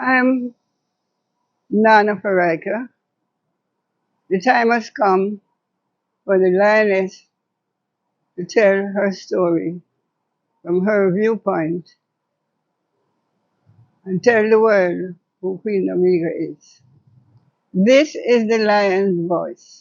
I'm Nana Farika. The time has come for the lioness to tell her story from her viewpoint and tell the world who Queen Omega is. This is the lion's voice.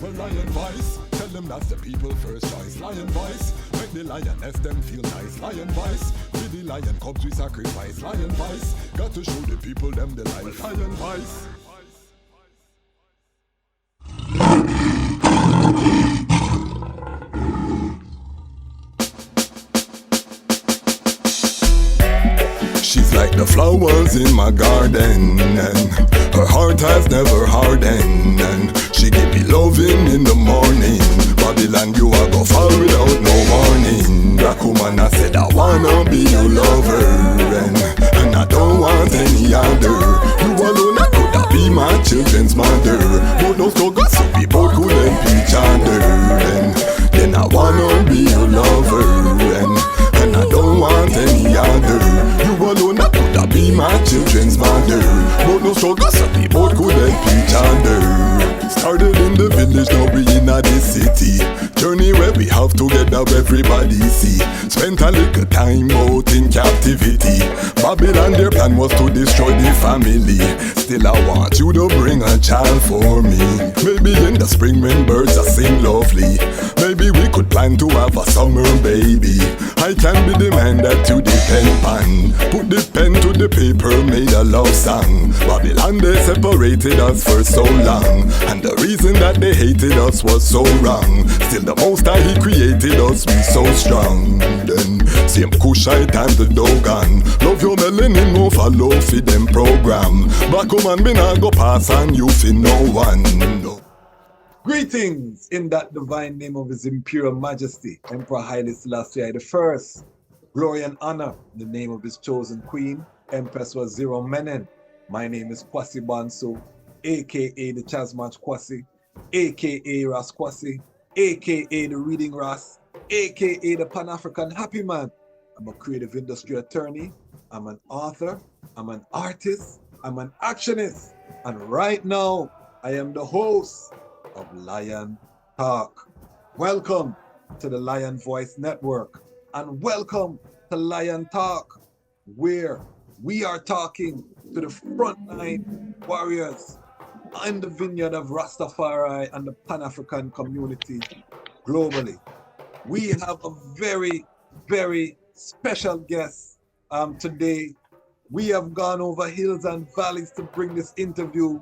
Well, lion voice, tell them that's the people first choice. Lion voice, make the lioness them feel nice. Lion voice, with the lion cubs we sacrifice. Lion voice, got to show the people them the life. Lion voice. She's like the flowers in my garden, and her heart has never hardened, and she give me loving in the morning. Babylon, you are go far without no warning. Black woman, I said I wanna be your lover, and I don't want any other. You alone, I could be my children's mother. But no struggle, so we both could help each other. And then I wanna be your lover, and I don't want any other. You alone, I could be my children's mother. But no struggle, so we both could help each other. Started in the village, now we in the city. Journey where we have together, everybody see. Spent a little time out in captivity. Babylon, their plan was to destroy the family. Still I want you to bring a child for me. Maybe in the spring when birds are sing lovely. Maybe we could plan to have a summer baby. I can be the man that you depend on. Put the pen to the paper, made a love song. Babylon, they separated us for so long, and the reason that they hated us was so wrong. Still the most that he created us, we so strong. Then same Kushite and the Dogon. Love your melanin, no follow for them program. Black woman, me not go pass on you for no one. No. Greetings in that divine name of His Imperial Majesty, Emperor Haile Selassie I. Glory and honor in the name of his chosen queen, Empress Waziri Menen. My name is Kwasi Banso, aka the Dejazmatch Kwasi, aka Ras Kwasi, aka the Reading Ras, aka the Panafrican Happy Man. I'm a creative industry attorney, I'm an author, I'm an artist, I'm an actionist, and right now I am the host of Lion Talk. Welcome to the Lion Voice Network, and welcome to Lion Talk, where we are talking to the frontline warriors in the vineyard of Ras Tafari and the Pan-African community globally. We have a very, very special guest today. We have gone over hills and valleys to bring this interview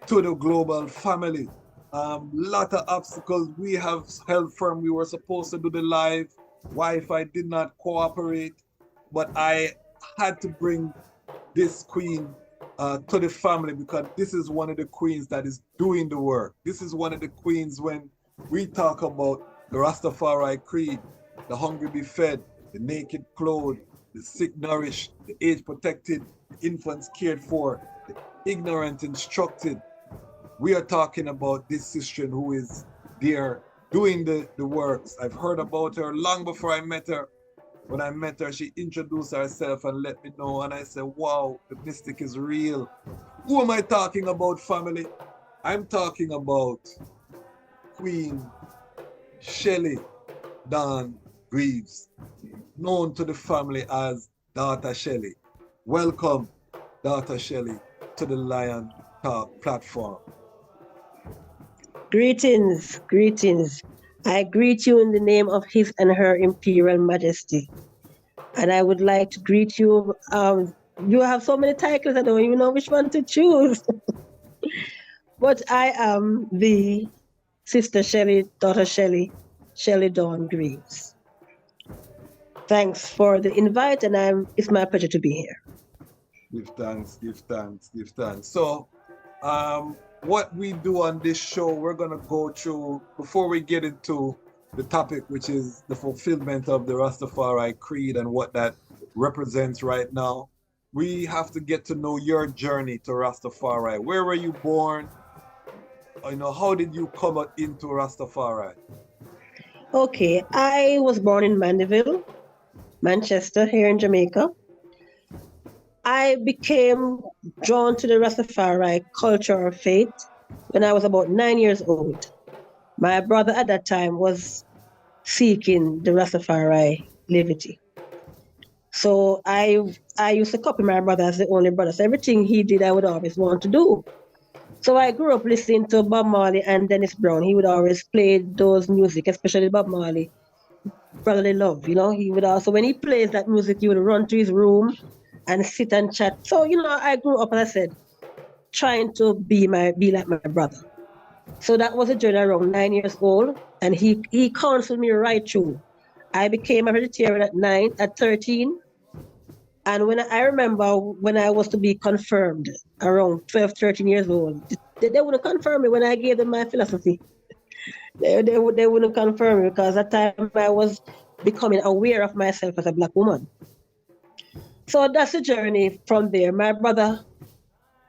to the global family. Lot of obstacles. We have held firm. We were supposed to do the live. Wi-Fi did not cooperate, but I had to bring this queen to the family because this is one of the queens that is doing the work. This is one of the queens when we talk about the Rastafari creed, the hungry be fed, the naked clothed, the sick nourished, the age protected, the infants cared for, the ignorant instructed. We are talking about this sister who is there doing the works. I've heard about her long before I met her. When I met her, she introduced herself and let me know, and I said, wow, the mystic is real. Who am I talking about, family? I'm talking about Queen Shelly Dawn Greaves, known to the family as Daughter Shelly. Welcome, Daughter Shelly, to the Lion Talk platform. Greetings, greetings. I greet you in the name of His and Her Imperial Majesty. And I would like to greet you. You have so many titles, I don't even know which one to choose. But I am the Sister Shelly, Daughter Shelly, Shelly Dawn Greaves. Thanks for the invite, and it's my pleasure to be here. Give thanks, give thanks, give thanks. So, what we do on this show, we're going to go through, before we get into the topic, which is the fulfillment of the Rastafari creed and what that represents right now, we have to get to know your journey to Rastafari. Where were you born? how did you come into Rastafari? Okay, I was born in Mandeville, Manchester, here in Jamaica. I became drawn to the Rastafari culture or faith when I was about 9 years old. My brother at that time was seeking the Rastafari liberty. So I used to copy my brother as the only brother. So everything he did, I would always want to do. So I grew up listening to Bob Marley and Dennis Brown. He would always play those music, especially Bob Marley, Brotherly Love. He would also, when he plays that music, he would run to his room and sit and chat. So, I grew up, as I said, trying to be like my brother. So that was a journey around 9 years old, and he counseled me right through. I became a vegetarian at 13. And when I remember when I was to be confirmed around 12, 13 years old, they wouldn't confirm me when I gave them my philosophy. They wouldn't confirm me because at that time I was becoming aware of myself as a Black woman. So that's the journey from there. My brother,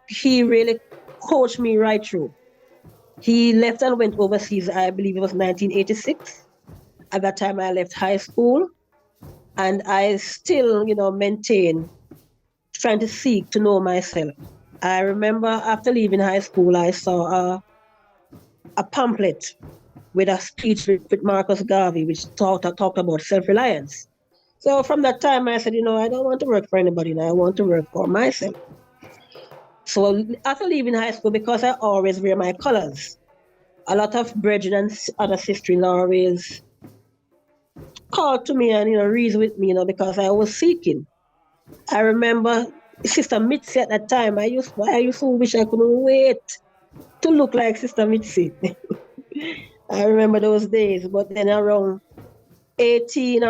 he really coached me right through. He left and went overseas, I believe it was 1986. At that time I left high school, and I still, maintain trying to seek to know myself. I remember after leaving high school, I saw a pamphlet with a speech with Marcus Garvey, which talked about self-reliance. So from that time, I said, I don't want to work for anybody now. I want to work for myself. So after leaving high school, because I always wear my colors, a lot of brethren and other sisters always called to me and, reason with me, because I was seeking. I remember Sister Mitzi at that time. I used to wish I couldn't wait to look like Sister Mitzi. I remember those days. But then around 18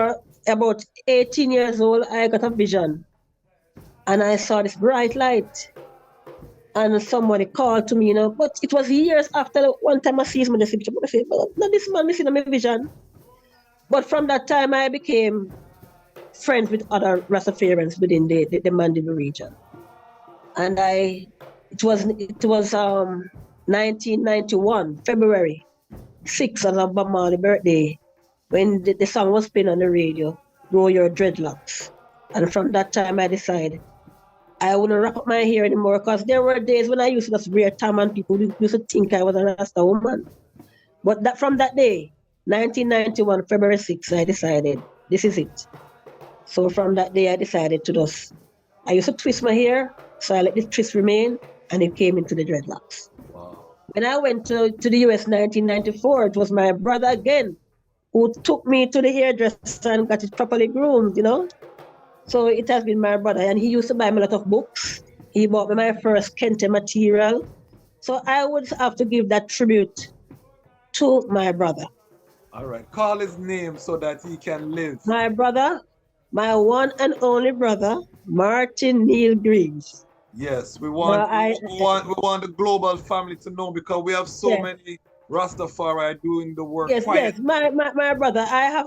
years old, I got a vision. And I saw this bright light. And somebody called to me, but it was years after one time I see him in the picture. But I said, no, this man missing my vision. But from that time, I became friends with other Rastafarians within the Mandeville region. And it was 1991, February 6th, on Bob Marley's birthday, when the song was playing on the radio, Grow Your Dreadlocks. And from that time, I decided I wouldn't wrap up my hair anymore, because there were days when I used to just wear tam and people used to think I was a Rasta woman. But from that day, 1991, February 6th, I decided this is it. So from that day, I decided I used to twist my hair, so I let the twist remain, and it came into the dreadlocks. Wow. When I went to the US 1994, it was my brother again who took me to the hairdresser and got it properly groomed, So it has been my brother, and he used to buy me a lot of books. He bought me my first Kente material. So I would have to give that tribute to my brother. All right. Call his name so that he can live. My brother, my one and only brother, Martin Neil Greaves. Yes, we want the global family to know, because we have so many Rastafari doing the work. Yes, my brother. I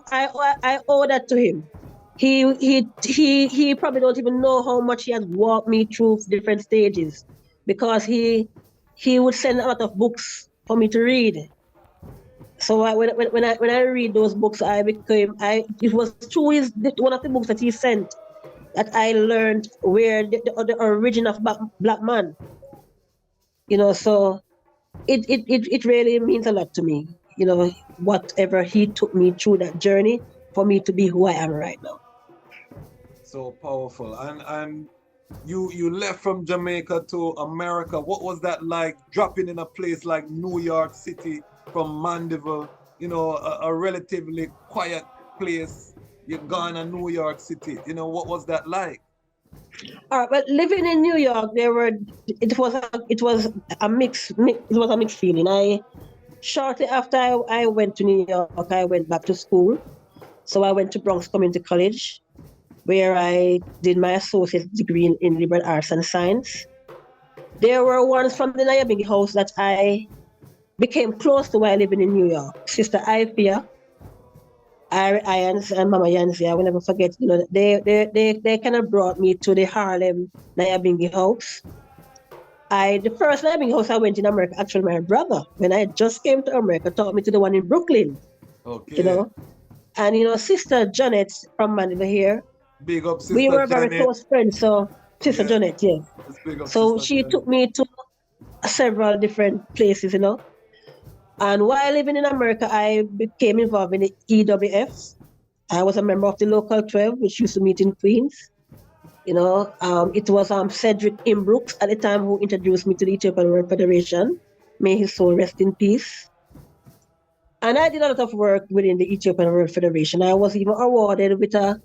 owe that to him. He probably don't even know how much he has walked me through different stages, because he would send a lot of books for me to read. So when I read those books, it was through one of the books that he sent that I learned where the origin of black man. So it really means a lot to me. Whatever he took me through that journey for me to be who I am right now. So powerful. And you left from Jamaica to America. What was that like, dropping in a place like New York City from Mandeville, a relatively quiet place? You're gone to New York City. What was that like? All right, but living in New York, it was a mixed feeling. Shortly after I went to New York, I went back to school. So I went to Bronx Community College, where I did my associate's degree in liberal arts and science. There were ones from the Nyahbinghi house that I became close to while living in New York. Sister Ifia, Irons, and Mama Yanzi, I will never forget. They kind of brought me to the Harlem Nyahbinghi house. The first Nyahbinghi house I went in America, actually my brother, when I just came to America, taught me to the one in Brooklyn, Okay. you know. And, Sister Janet from Manila here, Big up we Sister were very Janet. close friends. So, Sister Yeah. Janet, yes. Let's big up So Sister she Janet. took me to several different places, And while living in America, I became involved in the EWF. I was a member of the Local 12, which used to meet in Queens. It was Cedric Imbrooks at the time who introduced me to the Ethiopian World Federation. May his soul rest in peace. And I did a lot of work within the Ethiopian World Federation. I was even awarded with a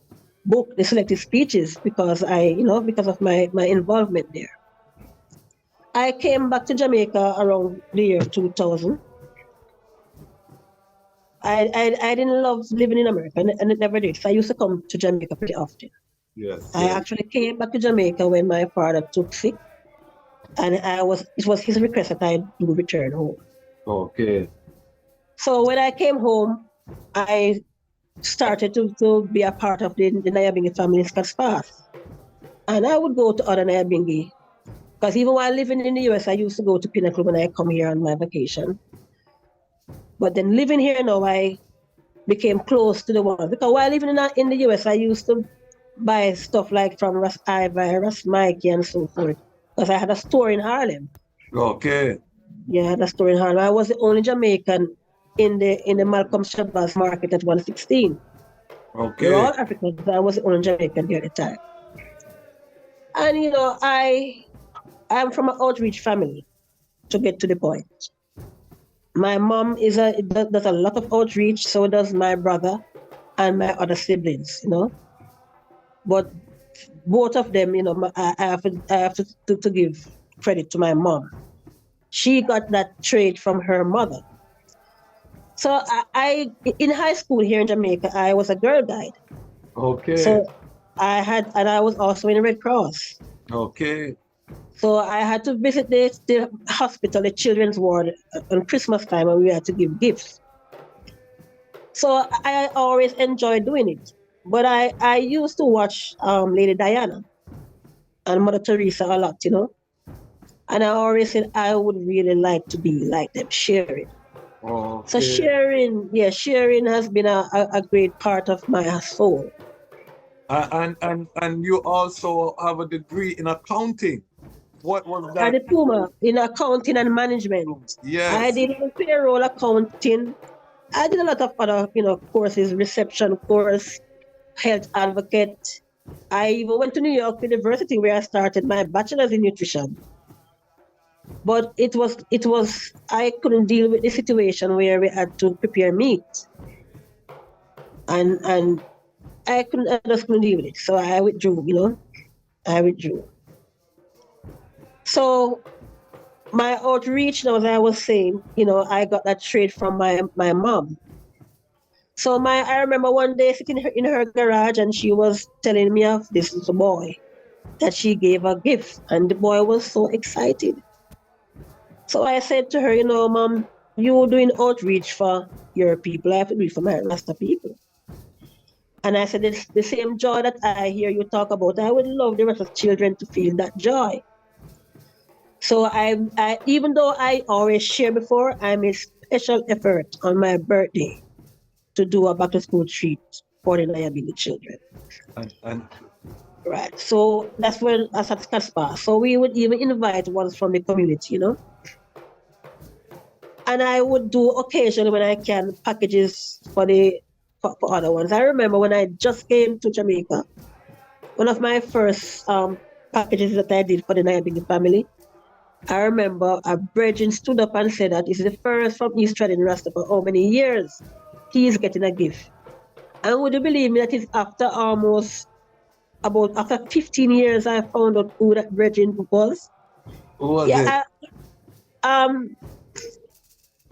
book, The Selected Speeches, because because of my involvement there. I came back to Jamaica around the year 2000. I didn't love living in America, and it never did. So I used to come to Jamaica pretty often. Yes. I actually came back to Jamaica when my father took sick, and it was his request that I do return home. Okay. So when I came home, I started to be a part of the Nyahbinghi family in Scotts Pass. And I would go to other Nyahbinghi, because even while living in the US, I used to go to Pinnacle when I come here on my vacation. But then living here now, I became close to the one. Because while living in the US, I used to buy stuff like from Ras Tafari, Ras Mikey, and so forth. Because I had a store in Harlem. Okay. Yeah, I had a store in Harlem. I was the only Jamaican in the Malcolm Shabazz market at 116. Okay. They were all Africans, but I was the only Jamaican there at the time. And I'm from an outreach family, to get to the point. My mom does a lot of outreach, so does my brother and my other siblings, But both of them, I have to give credit to my mom. She got that trait from her mother. So I in high school here in Jamaica, I was a girl guide. Okay. So I was also in the Red Cross. Okay. So I had to visit the hospital, the children's ward on Christmas time, and we had to give gifts. So I always enjoyed doing it. But I used to watch Lady Diana and Mother Teresa a lot, And I always said I would really like to be like them, sharing. Okay. So sharing has been a great part of my soul. And you also have a degree in accounting. What was that? A diploma in accounting and management. Yes. I did payroll accounting. I did a lot of other, courses, reception course, health advocate. I even went to New York University where I started my bachelor's in nutrition. But it was I couldn't deal with the situation where we had to prepare meat. And I just couldn't deal with it. So I withdrew, I withdrew. So my outreach, as I was saying, I got that trait from my mom. So I remember one day sitting in her garage, and she was telling me of this little boy that she gave a gift, and the boy was so excited. So I said to her, Mom, you're doing outreach for your people. I have to do it for my Rasta people. And I said, it's the same joy that I hear you talk about. I would love the rest of children to feel that joy. So I even though I always share before, I made special effort on my birthday to do a back to school treat for the Nyahbinghi children. And Right. So that's when I at Caspa. So we would even invite ones from the community, And I would do occasionally when I can packages for other ones. I remember when I just came to Jamaica, one of my first packages that I did for the Nyahbinghi family, I remember a brethren stood up and said that this is the first from East Trading Rasta for how many years he is getting a gift. And would you believe me that it's after after 15 years I found out who that brethren was? who was it?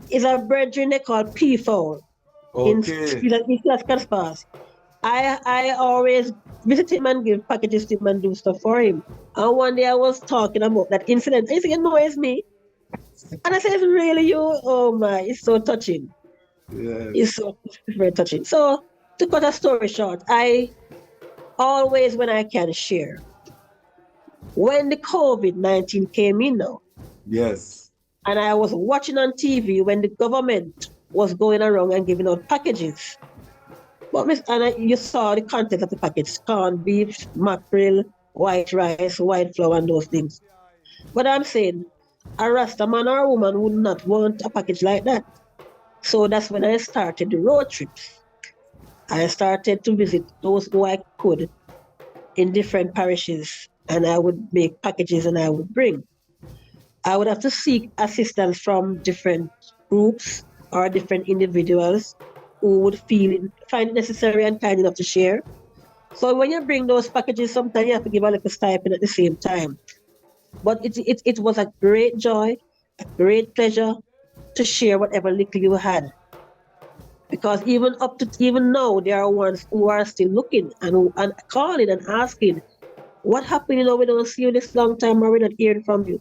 It's a brethren they call P4 in Scotts Pass. I always visit him and give packages to him and do stuff for him. And one day I was talking about that incident. I said, no, it's me. And I said, it's really you? Oh my, it's so touching. Yes. It's so very touching. So to cut a story short, I always, when I can, share. When the COVID-19 came in now, Yes. And I was watching on TV when the government was going around and giving out packages. But you saw the content of the package: corned beef, mackerel, white rice, white flour, and those things. But I'm saying a Rasta man or a woman would not want a package like that. So that's when I started the road trips. I started to visit those who I could in different parishes, and I would make packages and I would bring. I would have to seek assistance from different groups or different individuals who would find it necessary and kind enough to share. So when you bring those packages, sometimes you have to give a little stipend at the same time. But it was a great joy, a great pleasure to share whatever little you had. Because even now, there are ones who are still looking and calling and asking, what happened? We don't see you this long time, or we're not hearing from you.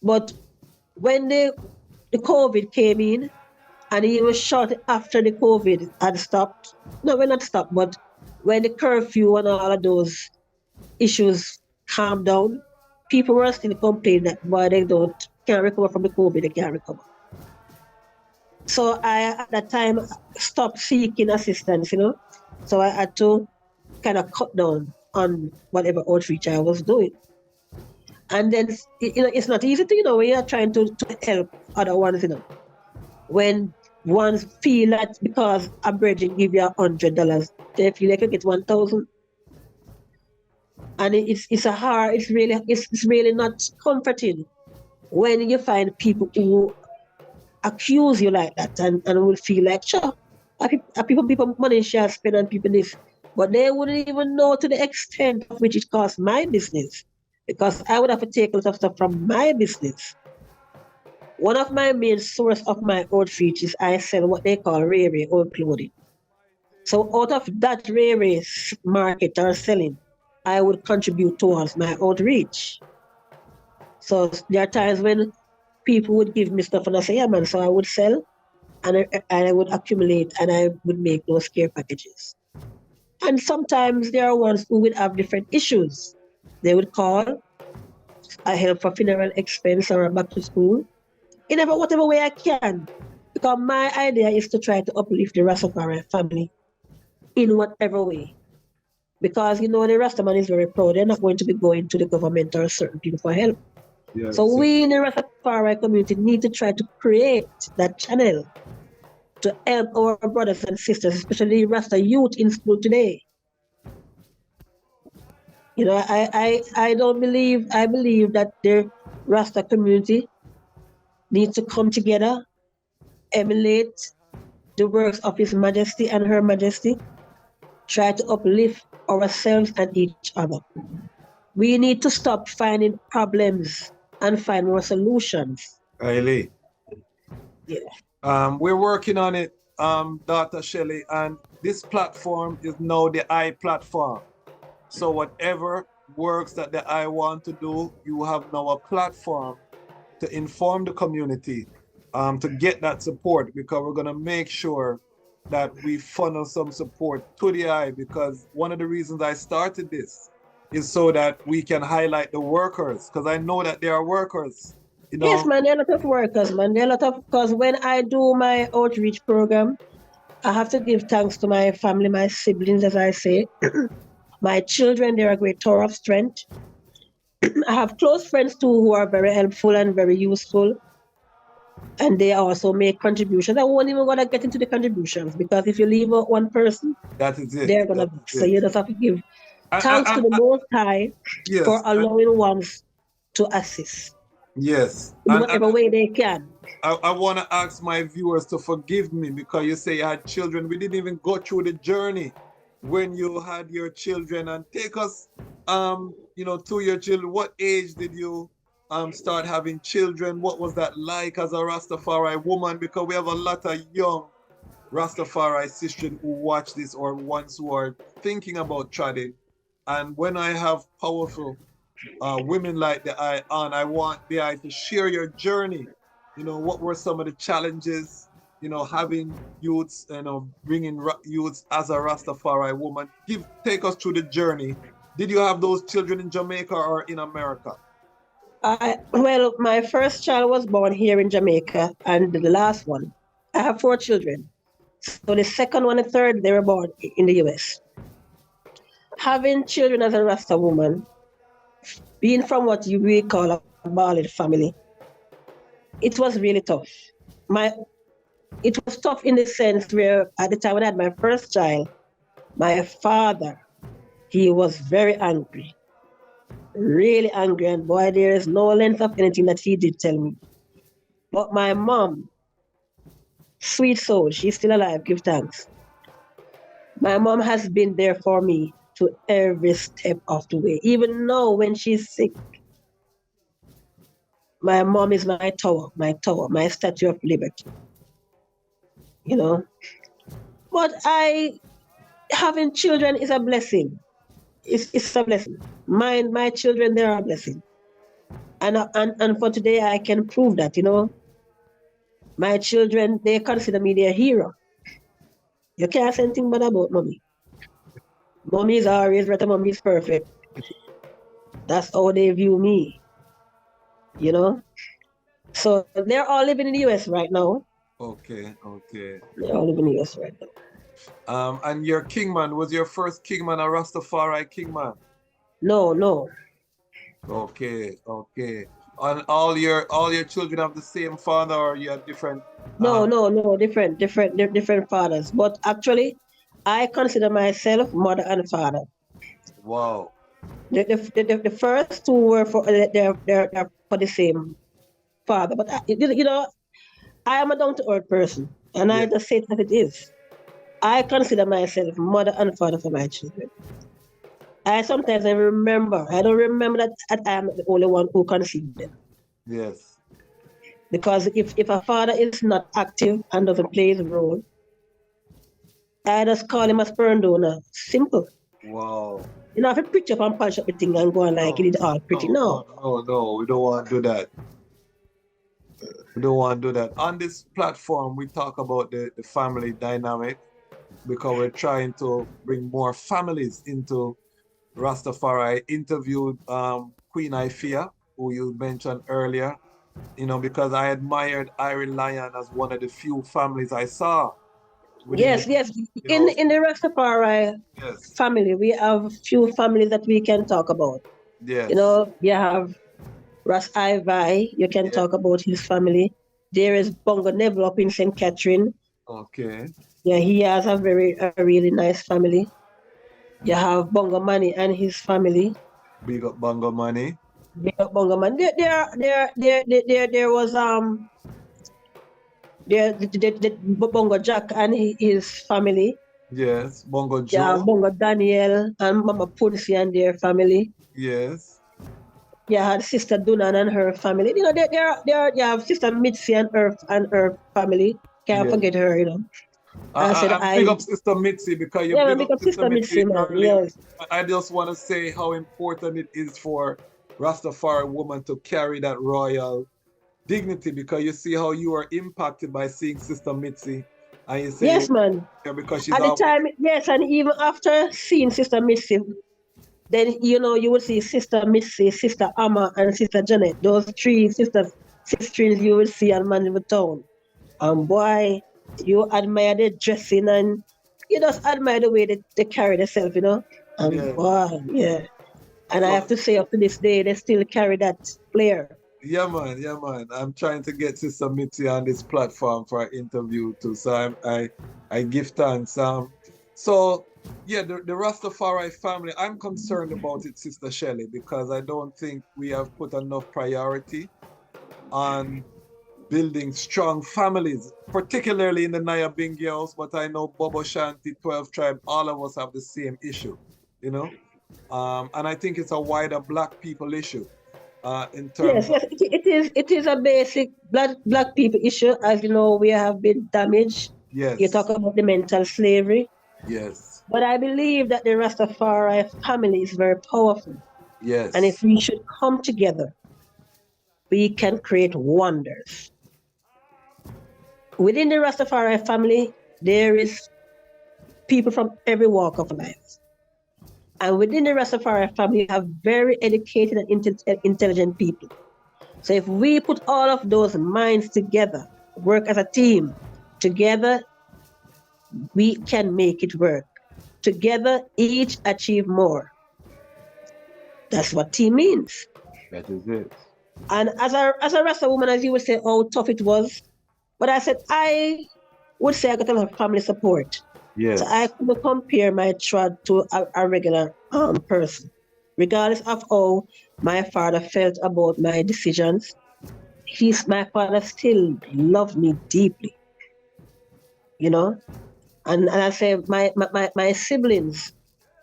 But when the COVID came in, and even shortly after the COVID had stopped, no, we're not stopped, but when the curfew and all of those issues calmed down, people were still complaining that boy, they can't recover from the COVID, they can't recover. So I at that time stopped seeking assistance, So I had to kind of cut down on whatever outreach I was doing. And then it's not easy to, when you're trying to help other ones, when ones feel that because a brethren give you $100, they feel like you get 1,000. And it's really not comforting when you find people who accuse you like that and will feel like, sure, people money shall spend on people this, but they wouldn't even know to the extent of which it costs my business, because I would have to take a lot of stuff from my business. One of my main source of my outreach is I sell what they call Rere old clothing. So out of that Rere market or selling, I would contribute towards my outreach. So there are times when people would give me stuff and I say, yeah, man, so I would sell and I would accumulate and I would make those care packages. And sometimes there are ones who would have different issues. They would call, I help for funeral expense or back to school, in whatever way I can. Because my idea is to try to uplift the Rastafari family in whatever way. Because, the Rastaman is very proud. They're not going to be going to the government or certain people for help. Yes. So we in the Rastafari community need to try to create that channel to help our brothers and sisters, especially Rasta youth in school today. I believe that the Rasta community needs to come together, emulate the works of His Majesty and Her Majesty, try to uplift ourselves and each other. We need to stop finding problems and find more solutions. Kylie. Yeah. We're working on it, Dr. Shelly, and this platform is now the I platform. So whatever works that the I want to do, you have now a platform to inform the community, to get that support, because we're going to make sure that we funnel some support to the I, because one of the reasons I started this is so that we can highlight the workers, because I know that there are workers. Yes, man, there are a lot of workers, man. There are a lot of, because when I do my outreach program, I have to give thanks to my family, my siblings, as I say. My children, they're a great tower of strength. I have close friends too who are very helpful and very useful. And they also make contributions. I won't even gonna get into the contributions, because if you leave out one person, that is it. They're gonna. So you just have to give thanks to the Most High for allowing ones to assist. Yes. In whatever way they can. I want to ask my viewers to forgive me, because you say you had children. We didn't even go through the journey when you had your children, and take us, to your children. What age did you start having children? What was that like as a Rastafari woman? Because we have a lot of young Rastafari sisters who watch this, or ones who are thinking about trading. And when I have powerful women like the I on, I want the I to share your journey. What were some of the challenges, having youths, bringing youths as a Rastafari woman? Take us through the journey. Did you have those children in Jamaica or in America? Well, my first child was born here in Jamaica, and the last one. I have 4 children. So the second one and third, they were born in the US. Having children as a Rasta woman, being from what you really call a Baalid family, it was really tough. It was tough in the sense where at the time when I had my first child, my father, he was very angry, really angry, and boy, there is no length of anything that he did tell me. But my mom, sweet soul, she's still alive, give thanks. My mom has been there for me to every step of the way. Even now when she's sick, my mom is my tower, my statue of liberty. You know? But having children is a blessing. It's a blessing. My children, they're a blessing. And for today, I can prove that, you know. My children, they consider me their hero. You can't say anything bad about mommy. Mommy is always right, mommy is perfect. That's how they view me, you know. So they're all living in the US right now. Okay. They're all living in the US right now. And your kingman, was your first kingman a Rastafari kingman? No. Okay. And all your children have the same father, or you have different? No, different fathers. But actually, I consider myself mother and father. Wow. The first two were for they're for the same father. But you know, I am a down to earth person, and I just say it as it is. I consider myself mother and father for my children. I sometimes I don't remember that I am the only one who conceived them. Yes. Because if a father is not active and doesn't play his role, I just call him a sperm donor. Simple. Wow. You know, if you preach up and polish up the thing and go on like it is all pretty. No. We don't want to do that. We don't want to do that. On this platform, we talk about the family dynamic because we're trying to bring more families into Rastafari. I interviewed Queen Ifea, who you mentioned earlier, you know, because I admired Irie Lion as one of the few families I saw. Yes. In the Rastafari family, we have few families that we can talk about. Yes. You know, you have Ras Tafari, you can talk about his family. There is Bongo Neville up in St. Catherine. Okay. Yeah, he has a really nice family. You have Bongo Money and his family. Big up Bongo Money. Big up Bongo Money. There was the Bongo Jack and his family. Yes, Bongo Joe. Yeah, Bongo Daniel and Mama Punsi and their family. Yes. Yeah, had Sister Dunan and her family. You know, you have Sister Mitzi and her family. Can't forget her, you know. I big up Sister Mitzi because you big up Sister Mitzi earlier. Yes. I just want to say how important it is for Rastafari woman to carry that royal dignity, because you see how you are impacted by seeing Sister Mitzi. And you say, yes, man. Because she's at the time, yes, and even after seeing Sister Mitzi, then you know you will see Sister Mitzi, Sister Amma, and Sister Janet. Those three sisters you will see on Mandeville Town. And boy, you admire their dressing and you just admire the way they carry themselves, you know. And boy, yeah. And I have to say, up to this day, they still carry that flair. Yeah, man. I'm trying to get Sister Mitzi on this platform for an interview too. So I give thanks. So yeah, the Rastafari family, I'm concerned about it, Sister Shelly, because I don't think we have put enough priority on building strong families, particularly in the Nyahbinghi house, but I know Bobo Shanti, 12 Tribe, all of us have the same issue, you know? And I think it's a wider Black people issue. In terms yes, it is a basic black people issue. As you know, we have been damaged. Yes. You talk about the mental slavery. Yes. But I believe that the Rastafari family is very powerful. Yes. And if we should come together, we can create wonders. Within the Rastafari family, there is people from every walk of life. And within the Rastafari family, you have very educated and intelligent people. So if we put all of those minds together, work as a team, together we can make it work. Together, each achieve more. That's what team means. That is it. And as a Rasta woman, as you would say, how tough it was. But I said, I would say I got a lot of family support. Yes. So I couldn't compare my child to a regular person. Regardless of how my father felt about my decisions, my father still loved me deeply. You know? And I say my siblings,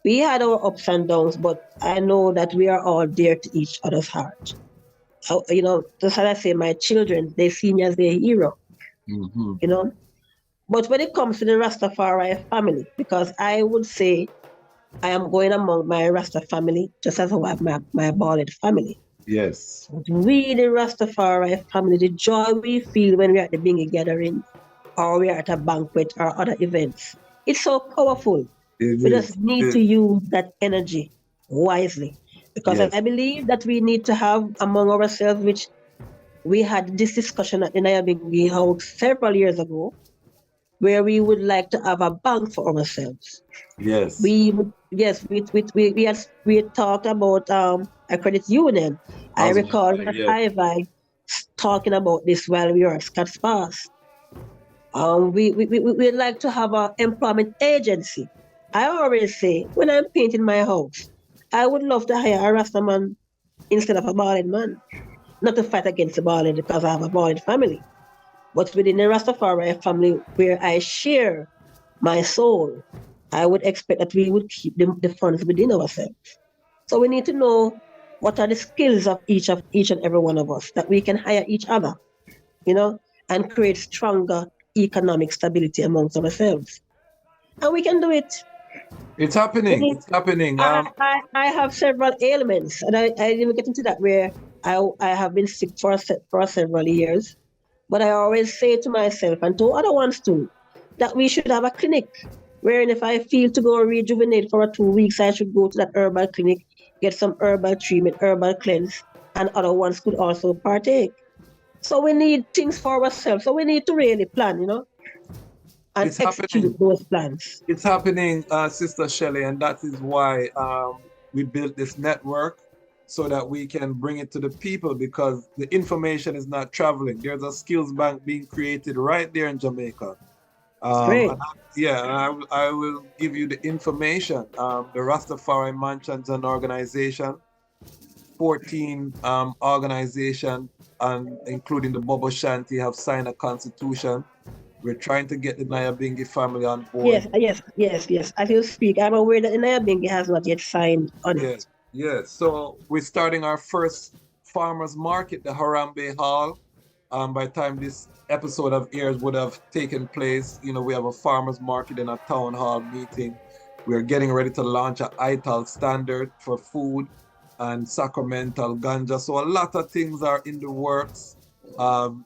we had our ups and downs, but I know that we are all dear to each other's heart. So, just as I say, my children, they see me as their hero. Mm-hmm. But when it comes to the Rastafari family, because I would say I am going among my Rasta family, just as I have my Ballad family. Yes. We, the Rastafari family, the joy we feel when we're at the Bingy gathering, or we're at a banquet or other events, it's so powerful. We just need to use that energy wisely. Because Yes. I believe that we need to have among ourselves, which we had this discussion at the Nyahbinghi house several years ago, where we would like to have a bank for ourselves. Yes. We had talked about a credit union. I recall that Ivy talking about this while we were at Scott's Pass. We'd like to have an employment agency. I always say, when I'm painting my house, I would love to hire a Rasta man instead of a bald man. Not to fight against the bald because I have a bald family. But within the Rastafari family, where I share my soul, I would expect that we would keep the funds within ourselves. So we need to know what are the skills of each and every one of us, that we can hire each other, and create stronger economic stability amongst ourselves. And we can do it. It's happening. It's happening. I have several ailments, and I didn't get into that, where I have been sick for several years. But I always say to myself, and to other ones too, that we should have a clinic wherein if I feel to go rejuvenate for 2 weeks, I should go to that herbal clinic, get some herbal treatment, herbal cleanse, and other ones could also partake. So we need things for ourselves. So we need to really plan, and it's execute happening. those plans. It's happening, Sister Shelly, and that is why we built this network, so that we can bring it to the people, because the information is not traveling. There's a skills bank being created right there in Jamaica. Great. I will give you the information. The Rastafari Mansions and Organization, 14 organization, and including the Bobo Shanti, have signed a constitution. We're trying to get the Nyahbinghi family on board. Yes. As you speak, I'm aware that the Nyahbinghi has not yet signed on it. Yes. So we're starting our first farmers market, the Harambe Hall. By the time this episode of airs would have taken place, we have a farmers market and a town hall meeting. We're getting ready to launch an ITAL standard for food and sacramental ganja. So a lot of things are in the works to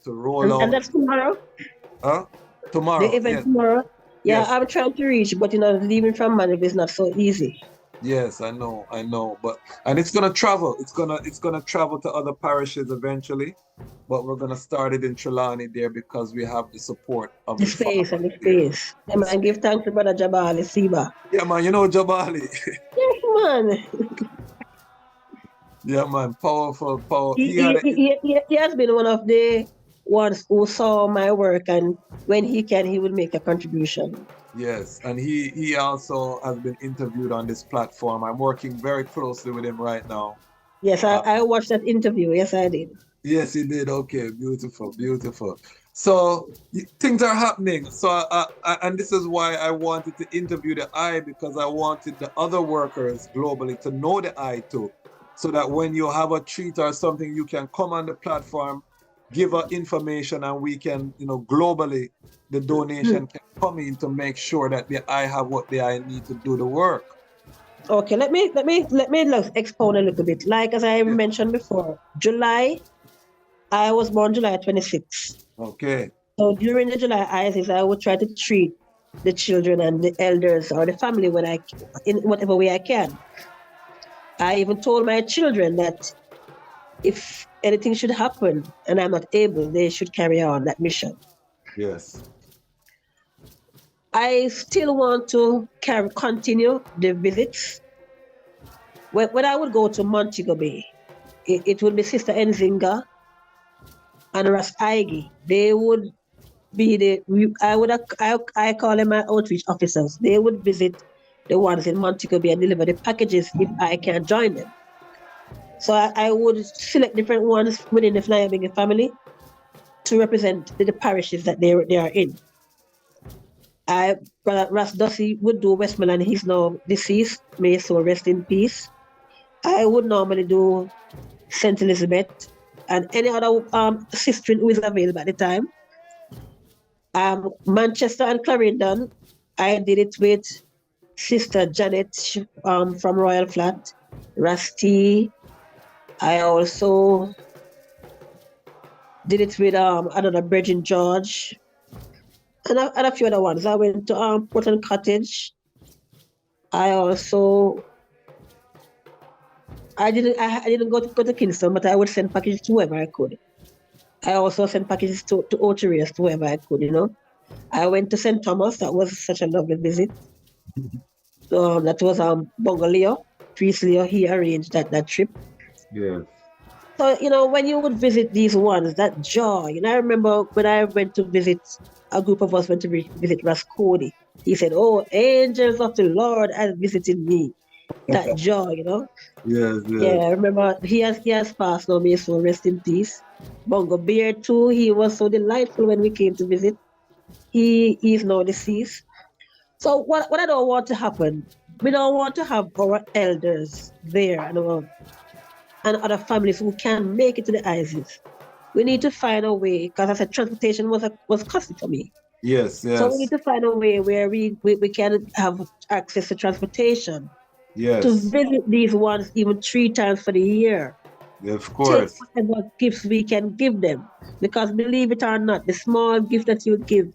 roll out. And that's tomorrow? Tomorrow. The event tomorrow? Yeah, yes. I'm trying to reach, but leaving from Manila is not so easy. Yes, I know, and it's gonna travel. It's gonna travel to other parishes eventually, but we're gonna start it in Trelawney there because we have the support of the space. Yeah, man, give thanks to Brother Jabali Siba. Yeah, man, Jabali. Yes, man. Yeah, man, powerful. He has been one of the ones who saw my work, and when he can, he will make a contribution. Yes, and he also has been interviewed on this platform. I'm working very closely with him right now. Yes, I watched that interview. Yes, I did. Yes, he did. Okay, beautiful. So things are happening. So and this is why I wanted to interview the I, because I wanted the other workers globally to know the I too, so that when you have a treat or something, you can come on the platform, give us information, and we can, globally, the donation can come in to make sure that the I have what the I need to do the work. Okay, let me expound a little bit. Like as I mentioned before, I was born July 26th. Okay. So during the July ISIS, I would try to treat the children and the elders or the family in whatever way I can. I even told my children that if anything should happen and I'm not able, they should carry on that mission. Yes. I still want to continue the visits. When I would go to Montego Bay, it would be Sister Nzinga and Ras Tafari. They would be I call them my outreach officers. They would visit the ones in Montego Bay and deliver the packages if I can join them. So I would select different ones within the Nyahbinghi family to represent the parishes that they are in. Brother Ras Dossi would do Westmoreland. He's now deceased. May his soul rest in peace. I would normally do St. Elizabeth and any other sister who is available at the time. Manchester and Clarendon, I did it with Sister Janet from Royal Flat, Rusty. I also did it with another Virgin George and a few other ones. I went to Portland Cottage. I didn't go to Kingston, but I would send packages to whoever I could. I also sent packages to Oterias, to whoever I could, you know. I went to St. Thomas. That was such a lovely visit. That was Bongo Leo, Priest Leo. He arranged that trip. Yes. So, you know, when you would visit these ones, that joy. You know, I remember when I went to visit, a group of us went to visit Rascodi. He said, "Oh, angels of the Lord have visited me." That joy, you know. Yes, yes. Yeah, I remember he has passed now, may so rest in peace. Bongo Bear too, he was so delightful when we came to visit. He is now deceased. So what I don't want to happen, we don't want to have our elders there and other families who can make it to the ISIS. We need to find a way, because I said transportation was costly for me. Yes, yes. So we need to find a way where we can have access to transportation. Yes. To visit these ones even 3 times for the year. Of course. Take whatever gifts we can give them. Because believe it or not, the small gift that you give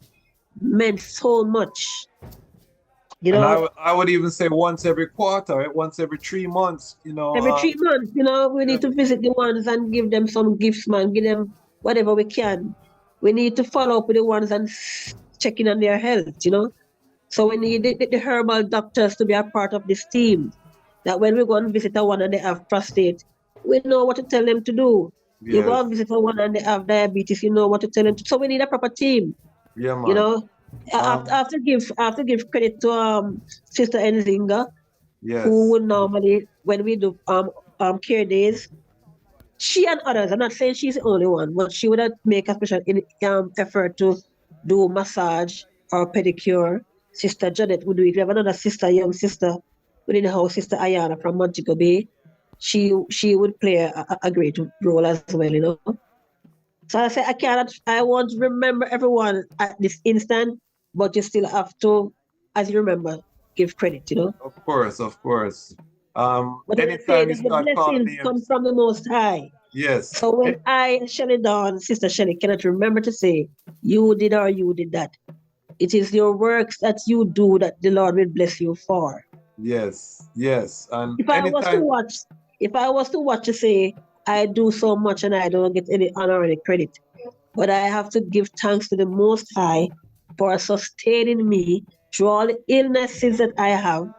meant so much. You know, and I would even say once every quarter, right? Once every 3 months, you know. Every 3 months, you know, we need to visit the ones and give them some gifts, man. Give them whatever we can. We need to follow up with the ones and check in on their health, you know. So we need the herbal doctors to be a part of this team. That when we go and visit a one and they have prostate, we know what to tell them to do. Yes. You go and visit a one and they have diabetes, you know what to tell them to. So we need a proper team. Yeah, man. You know, I have to give credit to Sister Nzinga, yes. who would normally, when we do care days, she and others, I'm not saying she's the only one, but she would make a special effort to do massage or pedicure. Sister Janet would do it. We have another sister, young sister within the house, Sister Ayana from Montego Bay. She would play a great role as well, you know. So I say I won't remember everyone at this instant, but you still have to, as you remember, give credit, you know. Of course, of course. But anytime you the start calling blessings come from the Most High. Yes. So when I, Shelly Dawn, Sister Shelly, cannot remember to say, you did or you did that, it is your works that you do that the Lord will bless you for. Yes, yes. And if I was to watch to say, I do so much and I don't get any honor or any credit, but I have to give thanks to the Most High for sustaining me through all the illnesses that I have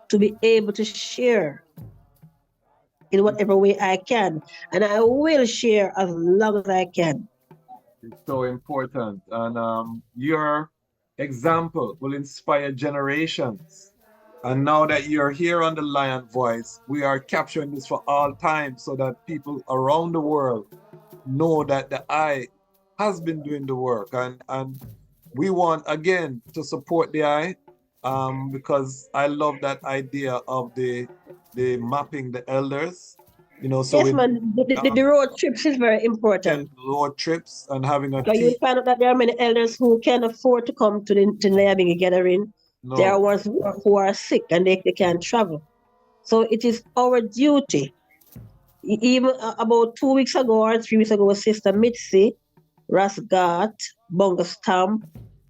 to be able to share in whatever way I can. And I will share as long as I can. It's so important. And your example will inspire generations. And now that you're here on the Lion Voice, we are capturing this for all time so that people around the world know that the eye has been doing the work. And we want, again, to support the eye because I love that idea of the mapping the elders. You know, so yes, man, the road trips is very important. Road trips and having a team. You will find out that there are many elders who can't afford to come to the Nyahbinghi gathering. No. There are ones who are sick and they can't travel. So it is our duty. Even about 2 weeks ago or 3 weeks ago, Sister Mitzi, Ras Gat, Bongo Stamp,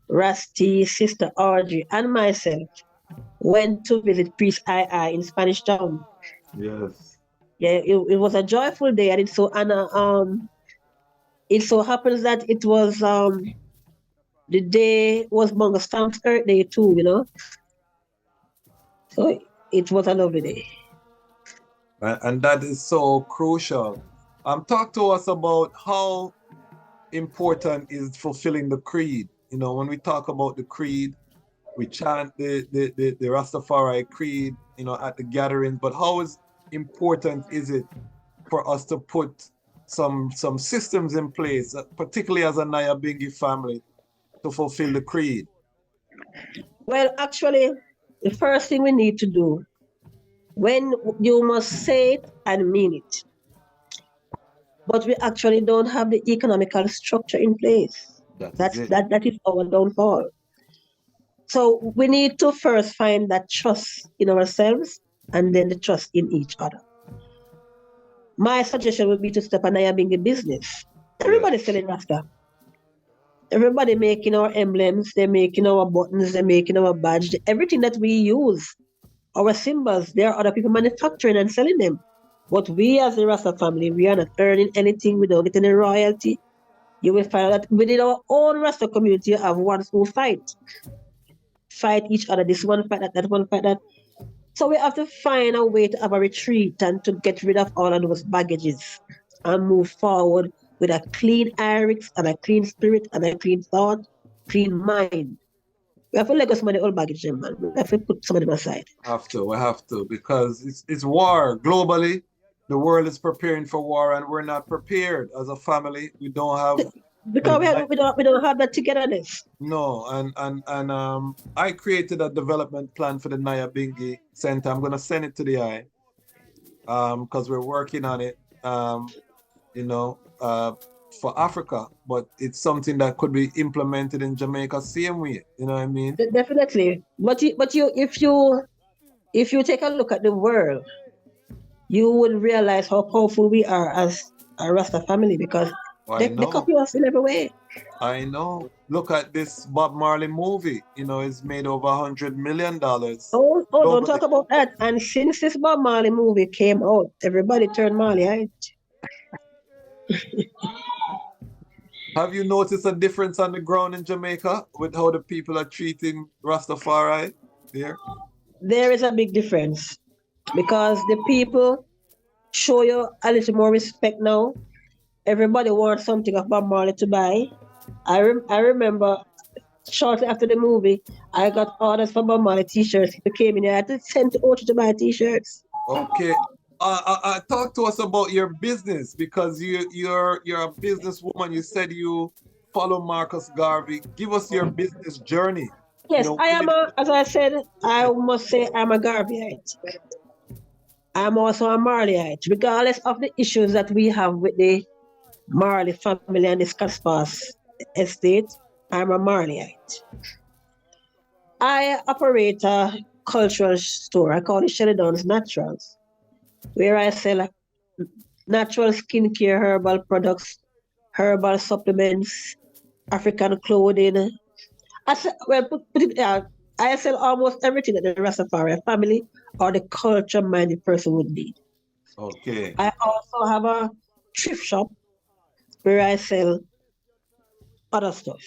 Rusty, Sister Audrey, and myself went to visit Priest II in Spanish Town. Yes. Yeah, it was a joyful day, and it so happens that it was the day was Mungo Stamp's Earth Day too, you know. So it was a lovely day. And that is so crucial. Talk to us about how important is fulfilling the creed. You know, when we talk about the creed, we chant the Rastafari creed, you know, at the gatherings, but how important is it for us to put some systems in place, particularly as a Nyahbinghi family, to fulfill the creed? Well, actually, the first thing we need to do, when you must say it and mean it, but we actually don't have the economical structure in place. That is it. That is our downfall. So we need to first find that trust in ourselves and then the trust in each other. My suggestion would be to step on Nyahbinghi business. Everybody's selling Rasta. Everybody making our emblems, they're making our buttons, they're making our badge, everything that we use, our symbols, there are other people manufacturing and selling them. But we as the Rasta family, we are not earning anything, we don't get any royalty. You will find that within our own Rasta community, you have ones who fight each other. This one fight that one fight that. So we have to find a way to have a retreat and to get rid of all of those baggages and move forward with a clean iris and a clean spirit and a clean thought, clean mind. We have to let go some of the old baggage, man. We have to put some of them aside. We have to, because it's war globally. The world is preparing for war, and we're not prepared as a family. We don't have because we don't have that togetherness. No, and I created a development plan for the Nyahbinghi Center. I'm gonna send it to the eye, because we're working on it. You know, for Africa, but it's something that could be implemented in Jamaica same way. You know what I mean? Definitely, but if you take a look at the world, you will realize how powerful we are as a Rasta family, because they copy us in every way. I know. Look at this Bob Marley movie. You know, it's made over $100 million. Oh, don't talk about that. And since this Bob Marley movie came out, everybody turned Marleyite. Have you noticed a difference on the ground in Jamaica with how the people are treating Rastafari there? There is a big difference, because the people show you a little more respect now. Everybody wants something of Bob Marley to buy. I remember shortly after the movie, I got orders for Bob Marley t-shirts. People came in here, I had to send to Ocho to buy t-shirts. Okay. Talk to us about your business, because you're a businesswoman. You said you follow Marcus Garvey. Give us your business journey. Yes, I am as I said, I must say I'm a Garveyite. I'm also a Marleyite, regardless of the issues that we have with the Marley family and the Scottspass estate. I'm a Marleyite. I operate a cultural store. I call it Shelly Dunn's Naturals, where I sell natural skincare, herbal products, herbal supplements, African clothing. I sell almost everything that the Rastafari family or the culture-minded person would need. Okay. I also have a thrift shop where I sell other stuff.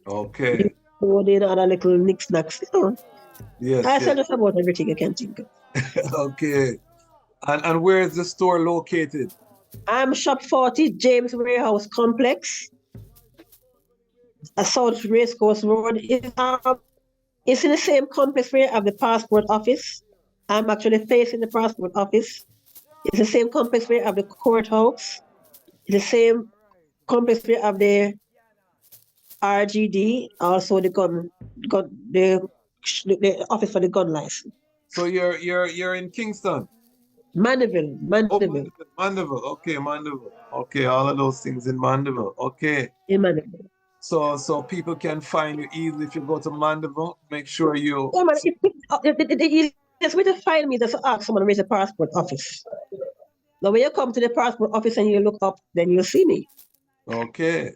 Okay. Clothing, other little knickknacks. You know. Yes. I sell just about everything I can think of. Okay. And where is the store located? I'm Shop 40, James Warehouse Complex, South Racecourse Road. It's in the same complex where I have the passport office. I'm actually facing the passport office. It's the same complex where I have the courthouse. It's the same complex where I have the RGD, also the the office for the gun license. So you're in Kingston? Mandeville. Oh, Mandeville. Okay, Mandeville. Okay, all of those things in Mandeville. Okay. In Mandeville. So people can find you easily if you go to Mandeville. Make sure you. Yeah, man. The easiest way to find me is to ask someone where's the passport office. Now, when you come to the passport office and you look up, then you'll see me. Okay.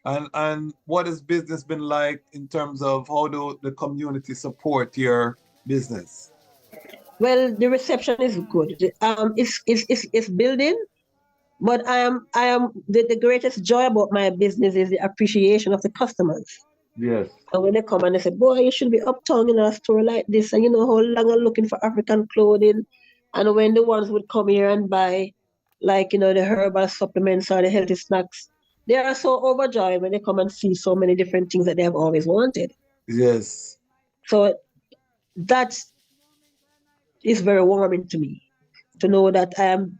And what has business been like in terms of how do the community support your business? Well, the reception is good. It's building, but I am the greatest joy about my business is the appreciation of the customers. Yes. And when they come and they say, boy, you should be uptown in a store like this, and you know how long I'm looking for African clothing. And when the ones would come here and buy, like, the herbal supplements or the healthy snacks, they are so overjoyed when they come and see so many different things that they have always wanted. Yes. So that is very warming to me to know that I'm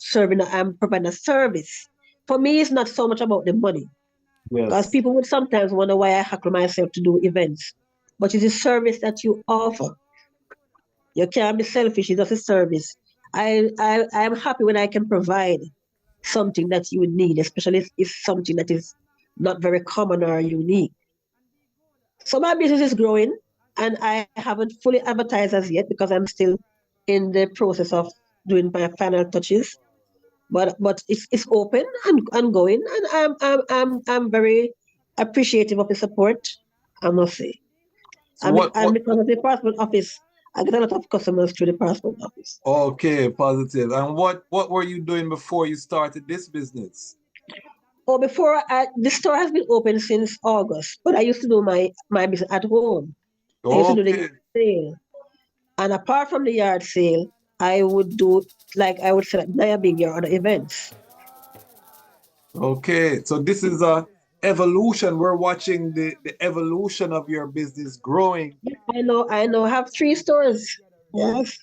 providing a service. For me, it's not so much about the money, because Yes. people would sometimes wonder why I hackle myself to do events. But it's a service that you offer. You can't be selfish, it's just a service. I am happy when I can provide something that you would need, especially if it's something that is not very common or unique. So my business is growing, and I haven't fully advertised as yet because I'm still in the process of doing my final touches. But it's open and going, and I'm very appreciative of the support, I must say. So And what because of the passport office, I get a lot of customers through the passport office. okay, positive. And what were you doing before you started this business? Oh, the store has been open since August, but I used to do my business at home. I used to do the Okay. yard sale, and apart from the yard sale, I would do like I would sell at Nyahbinghi or other events. Okay. So this is a evolution. We're watching the evolution of your business growing. I know. I have 3 stores. Yes,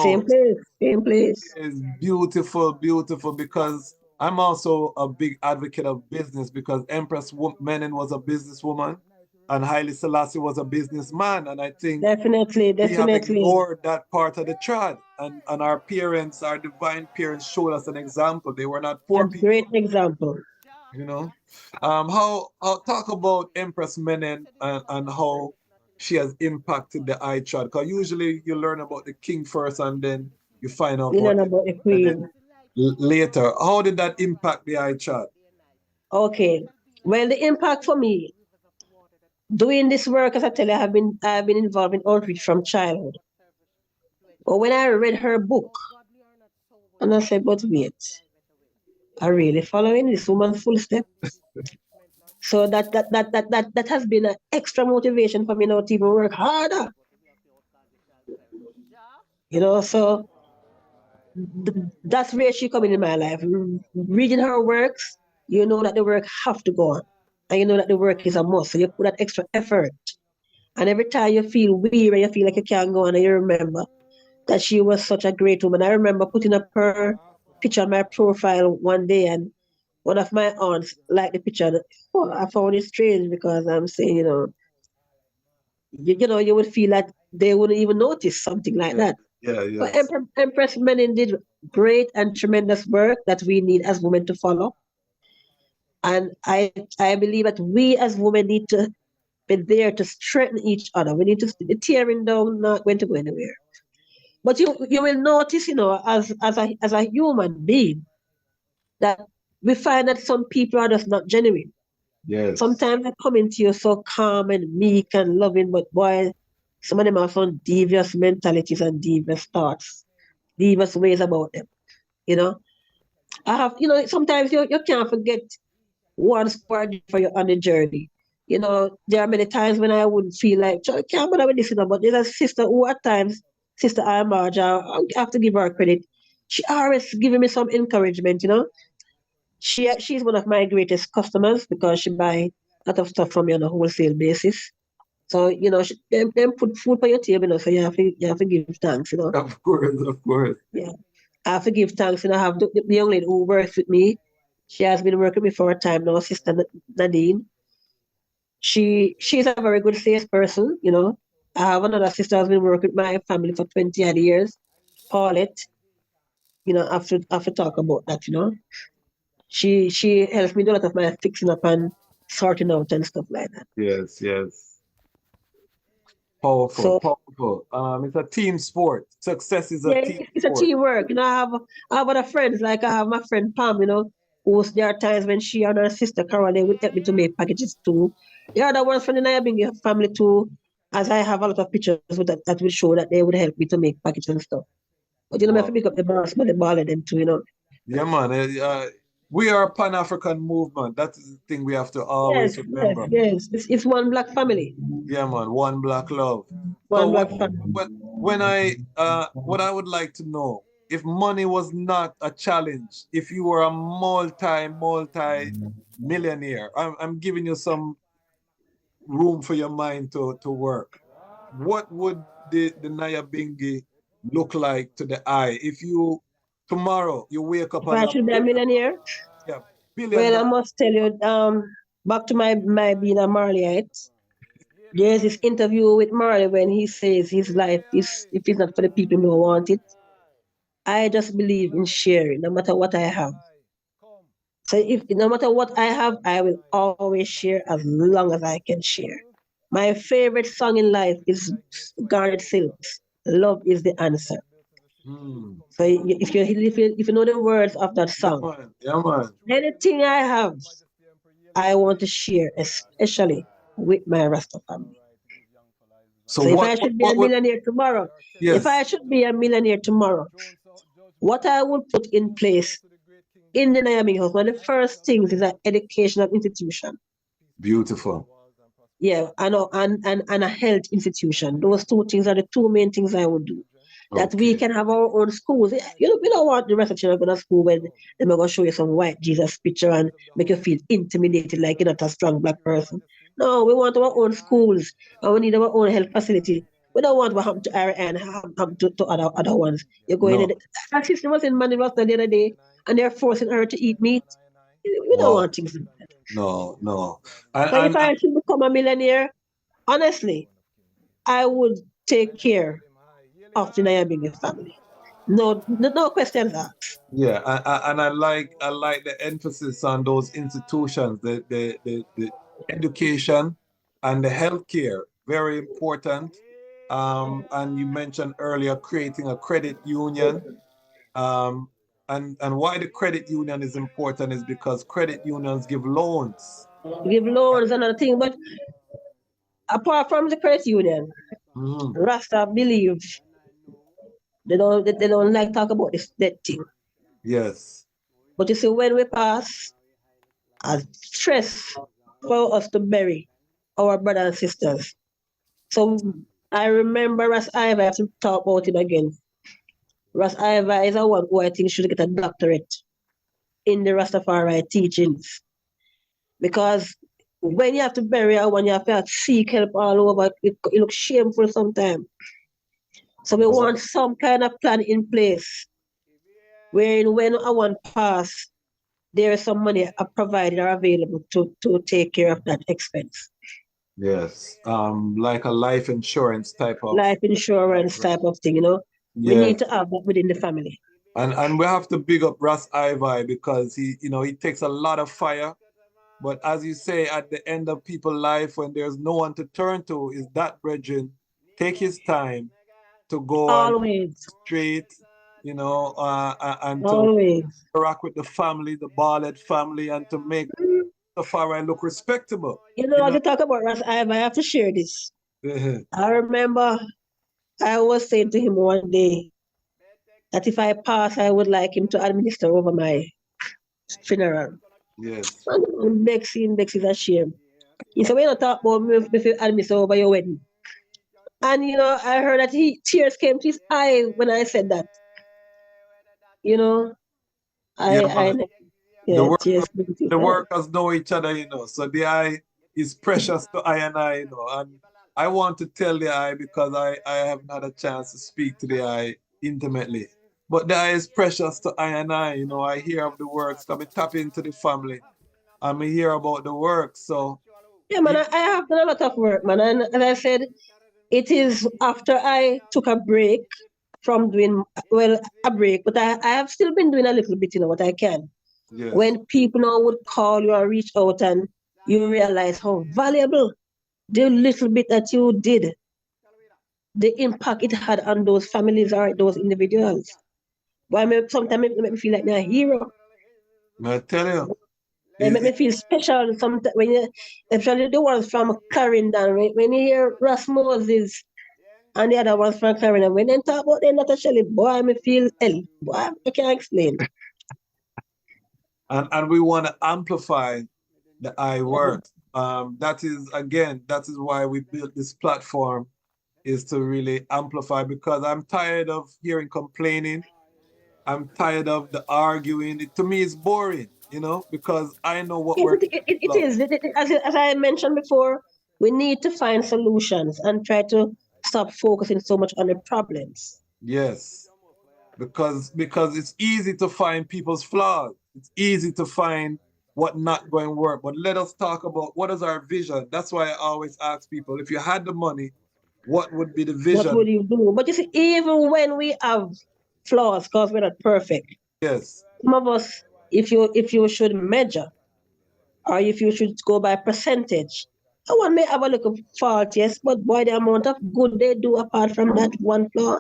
same Wow. place, same place. Is beautiful, beautiful, because I'm also a big advocate of business because Menon was a businesswoman and Haile Selassie was a businessman. And I think Definitely, we have definitely. ignored that part of the trad. And our parents, our divine parents showed us an example. They were not A poor great people, example. you know. How talk about Empress Menen and how she has impacted the eye trad. Because usually you learn about the king first and then you find out You about know Empress about the Menen Queen. later. How did that impact the eye trad? Okay. Well, the impact for me doing this work, as I tell you, I've been involved in outreach from childhood. But when I read her book, and I said, but wait, I really following this woman's full step. So that has been an extra motivation for me now to even work harder. So that's where she come in my life. Reading her works, you know that the work have to go on. And you know that the work is a must. So you put that extra effort. And every time you feel weary, you feel like you can't go on, and you remember that she was such a great woman. I remember putting up her picture on my profile one day, and one of my aunts liked the picture. Oh, I found it strange because I'm saying, you would feel that they wouldn't even notice something like Yeah, that. yeah, But yes. Empress Menin did great and tremendous work that we need as women to follow. And I believe that we as women need to be there to strengthen each other. We need to the tearing down, not going to go anywhere. But you will notice, as a human being, that we find that some people are just not genuine. Yes. Sometimes they come into you so calm and meek and loving, but boy, some of them have some devious mentalities and devious thoughts, devious ways about them. You know, sometimes you can't forget ones who are there for you on the journey. There are many times when I would feel like, I can't bother with this, but there's a sister who at times, Sister Marja, I have to give her credit. She always giving me some encouragement. She's one of my greatest customers because she buy a lot of stuff from me on a wholesale basis. So, them put food on your table, so you have to give thanks. Of course, of course. Yeah. I have to give thanks, I have the young lady who works with me. She has been working with me for a time now, Sister Nadine. She's a very good salesperson. I have another sister who's been working with my family for 20 odd years, Paulette. I have to talk about that. She helps me do a lot of my fixing up and sorting out and stuff like that. Yes, yes. Powerful, So powerful. It's a team sport. Success is a yeah, team it's a sport. teamwork. I have other friends, like I have my friend Pam, there are times when she and her sister Carol, they would help me to make packages too. The other ones from the Nyahbinghi family too. as I have a lot of pictures that will show that they would help me to make packages and stuff. But I have to Wow. pick up the boss, but the ball of them too. Yeah, man. We are a Pan-African movement. That is the thing we have to always Yes, yes, remember. yes. It's one black family. Yeah, man. One black love. So One black family. what I would like to know, if money was not a challenge, if you were a multi millionaire, I'm giving you some room for your mind to work. What would the Nyahbinghi look like to the eye if you tomorrow you wake up If and I a should be a millionaire, yeah, billion well, I dollar. must tell you, back to my being a Marleyite, there's this interview with Marley when he says his life is, if it's not for the people who want it, I just believe in sharing, no matter what I have. So if no matter what I have, I will always share as long as I can share. My favorite song in life is Garnet Silks. Love is the answer. Hmm. So if you know the words of that Yeah, song, man. Yeah, man. anything I have, I want to share, especially with my Rasta family. So So if I should be a what would millionaire tomorrow, if yes, I should be a millionaire tomorrow, what I would put in place in the Nyahbinghi house, one of the first things is an educational institution. beautiful. Yeah, and a health institution. Those two things are the two main things I would do. That we Okay. can have our own schools. We don't want the rest of children going to school when they're going to show you some white Jesus picture and make you feel intimidated like you're not a strong black person. No, we want our own schools and we need our own health facility. We don't want what happened to our and happen to other ones. You're going in. No. Our sister was in Manila the other day and they're forcing her to eat meat. We don't Wow. want things like that. No, no. So if And I should become a millionaire, honestly, I would take care of the Nyahbinghi family. No questions asked. yeah, and I like the emphasis on those institutions, the education and the healthcare, very important. And you mentioned earlier creating a credit union. Um, and why the credit union is important is because credit unions give loans. Give loans and other thing, but apart from the credit union, Mhm. Rasta believe they don't like talk about this debt thing. Yes. But you see, when we pass, a stress for us to bury our brothers and sisters. So I remember Ras Iva, I have to talk about him again. Ras Iva is a one who I think should get a doctorate in the Rastafari teachings. Because when you have to bury a one, you have to seek help all over. It looks shameful sometimes. So we want some kind of plan in place wherein when a one pass, there is some money provided or available to take care of that expense. Yes. Like a life insurance type of Life insurance type of thing. We yes. need to have that within the family. And we have to big up Ras Ivi because he takes a lot of fire. But as you say, at the end of people's life, when there's no one to turn to, is that brethren take his time to go and Always, straight, and to always. interact with the family, the Barlet family, and to make Tafari look respectable. As you talk about Ras I have to share this. Yes. I remember I was saying to him one day that if I pass, I would like him to administer over my funeral. And Bex is a shame. He said, when you talk about me if you administer over your wedding. And I heard that tears came to his eye when I said that. You know, Yeah, I man. The yeah, work tears came to his the eye. workers know each other. So the eye is precious to I and I. And I want to tell the eye because I haven't had a chance to speak to the eye intimately. But the eye is precious to I and I. I hear of the works, come tap into the family. I hear about the work. So Yeah, man, I have done a lot of work, man. And as I said, it is after I took a break from doing, well, a break, but I have still been doing a little bit, what I can. yes. When people now would call you or reach out and you realize how valuable the little bit that you did, the impact it had on those families or those individuals. Sometimes it make me feel like I'm a hero. I tell you. They make me feel special sometimes when you, especially the ones from Clarendon. When you hear Ras Moses and the other ones from Clarendon, when they talk about them, not a Shelly, boy, me feel hell. Boy, I can't explain. And we want to amplify the I word. That is why we built this platform, is to really amplify, because I'm tired of hearing complaining. I'm tired of the arguing. To me, it's boring, because I know what we're It capable of. is. As I mentioned before, we need to find solutions and try to stop focusing so much on the problems. Yes, because it's easy to find people's flaws. It's easy to find what not going to work. But let us talk about what is our vision. That's why I always ask people, if you had the money, what would be the What vision? would you do? But you see, even when we have flaws, because we're not perfect, Yes, some of us, if you should measure, or if you should go by percentage, one may have a little fault, yes, but boy, the amount of good they do apart from that one flaw.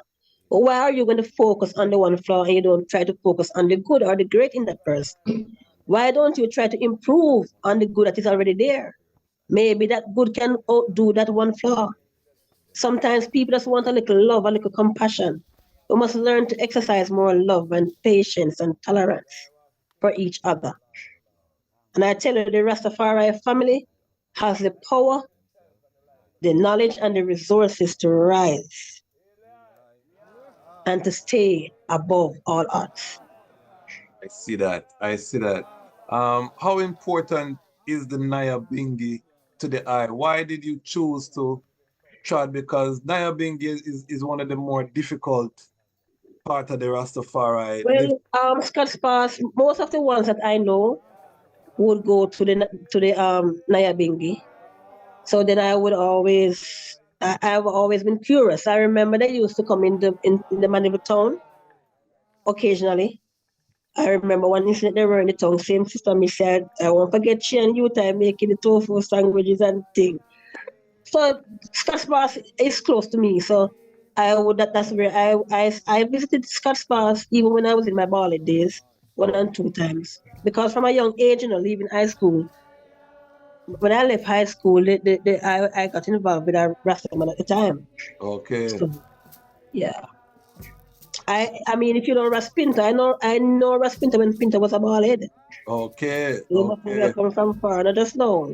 But why are you going to focus on the one flaw and you don't try to focus on the good or the great in that person? Why don't you try to improve on the good that is already there? Maybe that good can outdo that one flaw. Sometimes people just want a little love, a little compassion. We must learn to exercise more love and patience and tolerance for each other. And I tell you, the Rastafari family has the power, the knowledge, and the resources to rise and to stay above all odds. I see that. I see that. How important is the Nyahbinghi to the eye? Why did you choose to trad? Because Nyahbinghi is one of the more difficult part of the Rastafari. Well, Scott's Pass, most of the ones that I know would go to the Nyahbinghi. So then I've always been curious. I remember they used to come in the Manival town occasionally. I remember one incident they were in the town, same sister me said, I won't forget she and you time making the tofu sandwiches and thing. So Scott's Pass is close to me. So that's where I visited Scott's Pass even when I was in my ballad days, one and two times. Because from a young age, leaving high school, when I left high school, I got involved with a Rastaman at the time. Okay. So yeah. I mean, if you know Ras Pinto, I know Ras Pinto when Pinto was a ball head. Okay. You must have Okay. come from far, not just know.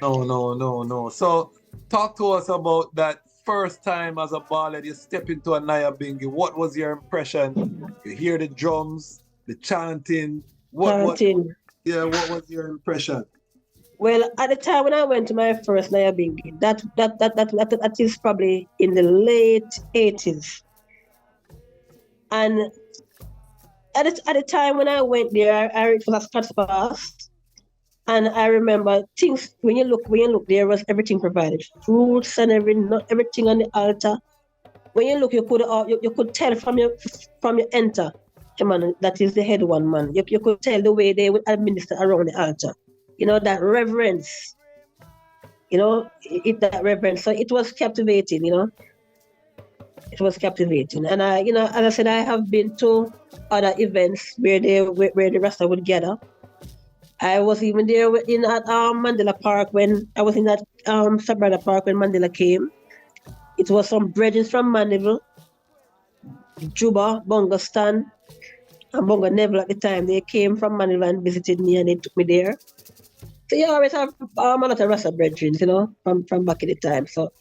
No, no, no, no. So talk to us about that first time as a baller, you step into a Nyahbinghi. What was your impression? You hear the drums, the chanting. Chanting. What was your impression? Well, at the time when I went to my first Nyahbinghi, that is probably in the late 80s. And at the time when I went there, it was a Scots Pass. And I remember things when you look, there was everything provided, fruits and everything on the altar. When you look, you could tell from your enter, man, that is the head one man. You could tell the way they would administer around the altar. That reverence. That reverence. So it was captivating. It was captivating. And as I said, I have been to other events where the Rasta would gather. I was even there in at Mandela Park when I was in that Sabrada Park when Mandela came. It was some brethren from Mandeville, Juba, Bongo Stan, and Bongo Neville at the time. They came from Mandeville and visited me and they took me there. So you always have a lot of Rasta brethren, from back in the time. So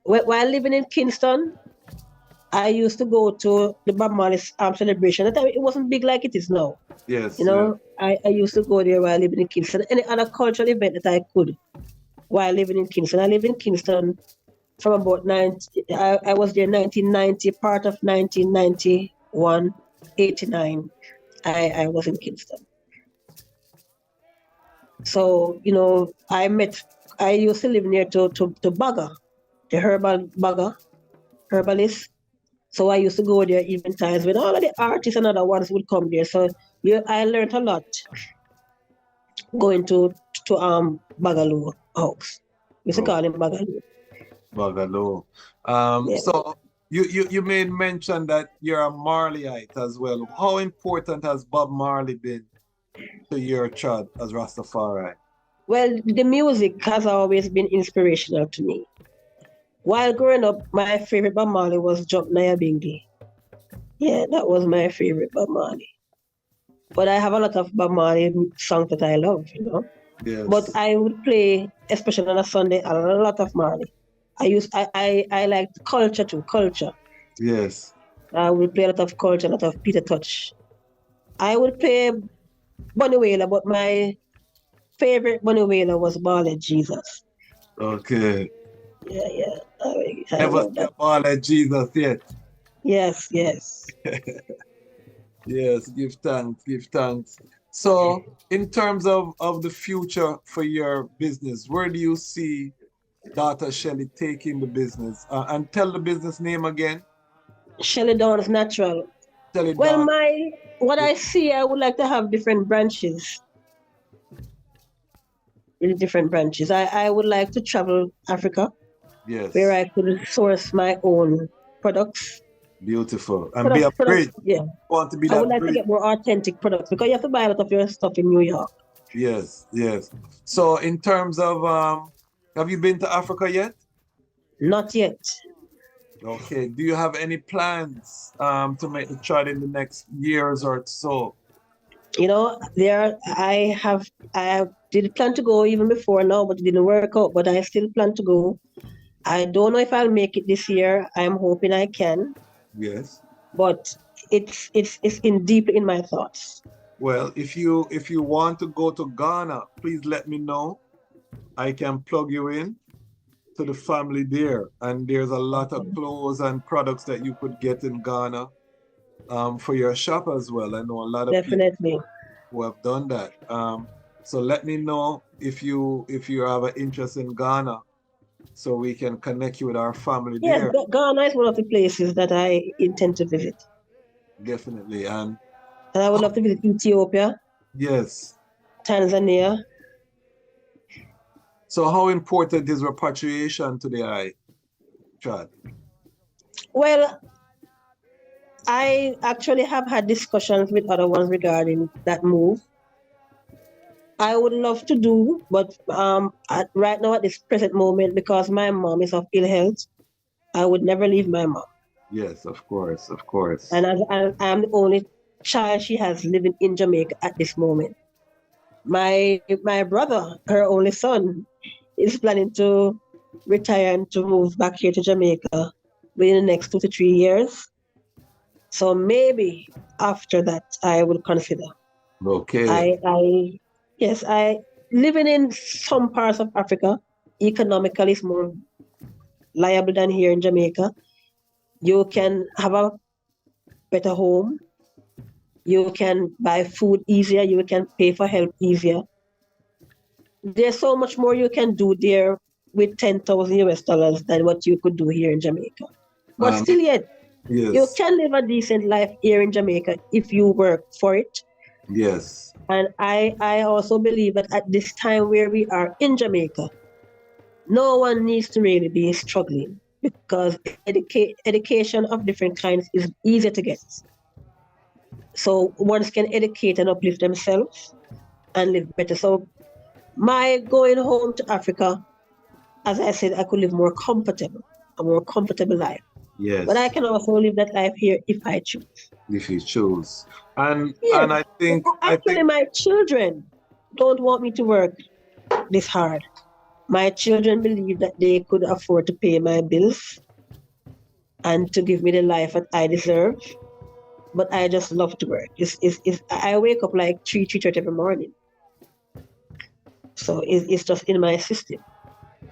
while living in Kingston, I used to go to the Bob Marley celebration. At the time, it wasn't big like it is now. Yes. I used to go there while living in Kingston. Any other cultural event that I could while living in Kingston. I lived in Kingston from about 90. I was there 1990, part of 1991, 89. I was in Kingston. So, I used to live near to Bagger, the herbalist. So I used to go there even times when all of the artists and other ones would come there. So I learned a lot going to Bagaloo house. We used to call him Bagaloo. Bagaloo. Yeah. So you made mention that you're a Marleyite as well. How important has Bob Marley been to your chad as Rastafari? Well, the music has always been inspirational to me. While growing up, my favorite Bob Marley was Nyahbinghi. Yeah, that was my favorite Bob Marley. But I have a lot of Bob Marley songs that I love, you know. But Yes. I would play, especially on a Sunday, a lot of Marley. I like culture too, culture. Yes. I would play a lot of culture, a lot of Peter Touch. I would play Bunny Wailer, but my favorite Bunny Wailer was Ballad Jesus. Okay. Yeah. I Never love see a that. ball like Jesus yet. Yes. Yes, give thanks, give thanks. So, in terms of the future for your business, where do you see Dr. Shelly taking the business? And tell the business name again. Shelly Dawn's natural. Shelly Well, Dawn. what Yeah. I see, I would like to have different branches, really different branches. I would like to travel Africa, where Yes. I could source my own products. Beautiful. And be a Products, bridge. yeah. Want to be I would that like to bridge. get more authentic products because you have to buy a lot of your stuff in New York. Yes, yes. So in terms of have you been to Africa yet? Not yet. Okay. Do you have any plans to make the trot in the next years or so? You know, I did plan to go even before now, but it didn't work out. But I still plan to go. I don't know if I'll make it this year. I'm hoping I can, Yes. but it's in deep in my thoughts. Well, if you want to go to Ghana, please let me know. I can plug you in to the family there. And there's a lot of Okay. clothes and products that you could get in Ghana for your shop as well. I know a lot of people Definitely. who have done that. So let me know if you have an interest in Ghana, so we can connect you with our family Yes, there. Ghana is one of the places that I intend to visit. Definitely. And And I would love to visit Ethiopia, yes. Tanzania. So how important is repatriation to the eye, Chad? Well, I actually have had discussions with other ones regarding that move. I would love to do, but right now at this present moment, because my mom is of ill health, I would never leave my mom. Yes, of course, of course. And I'm the only child she has living in Jamaica at this moment. My brother, her only son, is planning to retire and to move back here to Jamaica within the next 2 to 3 years. So maybe after that, I will consider. Okay. I yes, I living in some parts of Africa economically is more liable than here in Jamaica. You can have a better home. You can buy food easier. You can pay for help easier. There's so much more you can do there with 10,000 US dollars than what you could do here in Jamaica. But Um, still, yet you yes, can live a decent life here in Jamaica if you work for it. yes. And I also believe that at this time where we are in Jamaica, no one needs to really be struggling because education of different kinds is easier to get. So one can educate and uplift themselves and live better. So my going home to Africa, as I said, I could live a more comfortable life. But I Yes, can also live that life here if I choose. if you choose. And Yes. I think I Actually, think my children don't want me to work this hard. My children believe that they could afford to pay my bills and to give me the life that I deserve. But I just love to work. I wake up like 3:30 every morning. So it's just in my system.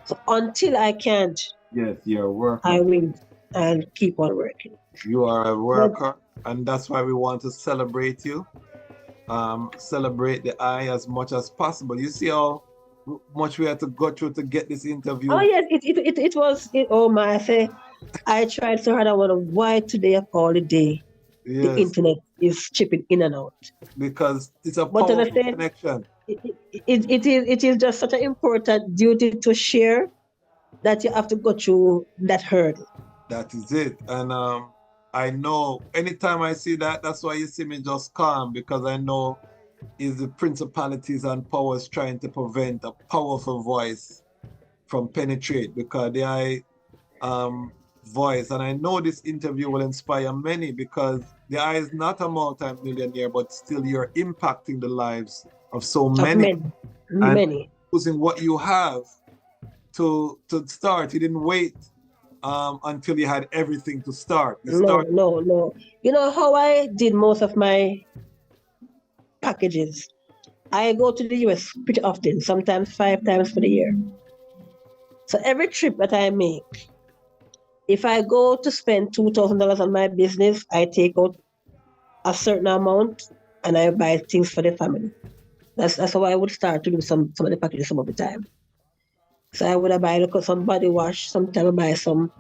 So until I can't, yes, you're a worker. I will I'll keep on working. You are a But worker, and that's why we want to celebrate you. Celebrate the eye as much as possible. You see how much we had to go through to get this oh interview? yes, it was oh my I say I tried so hard. I wonder why today of all the day the Yes, internet is chipping in and out. because it's a But as I powerful said, connection. it is just such an important duty to share that you have to go through that hurdle. That is it. And I know anytime I see that, that's why you see me just calm, because I know is the principalities and powers trying to prevent a powerful voice from penetrate, because the eye voice, and I know this interview will inspire many, because the eye is not a multi-millionaire, but still you're impacting the lives of so Of many. many, And many. using what you have to start. You didn't wait until you had everything to start. You started. No. You know how I did most of my packages? I go to the US pretty often, sometimes 5 times for the year. So every trip that I make, if I go to spend $2,000 on my business, I take out a certain amount and I buy things for the family. That's how I would start to do some of the packages some of the time. So I would buy some body wash, sometimes I buy some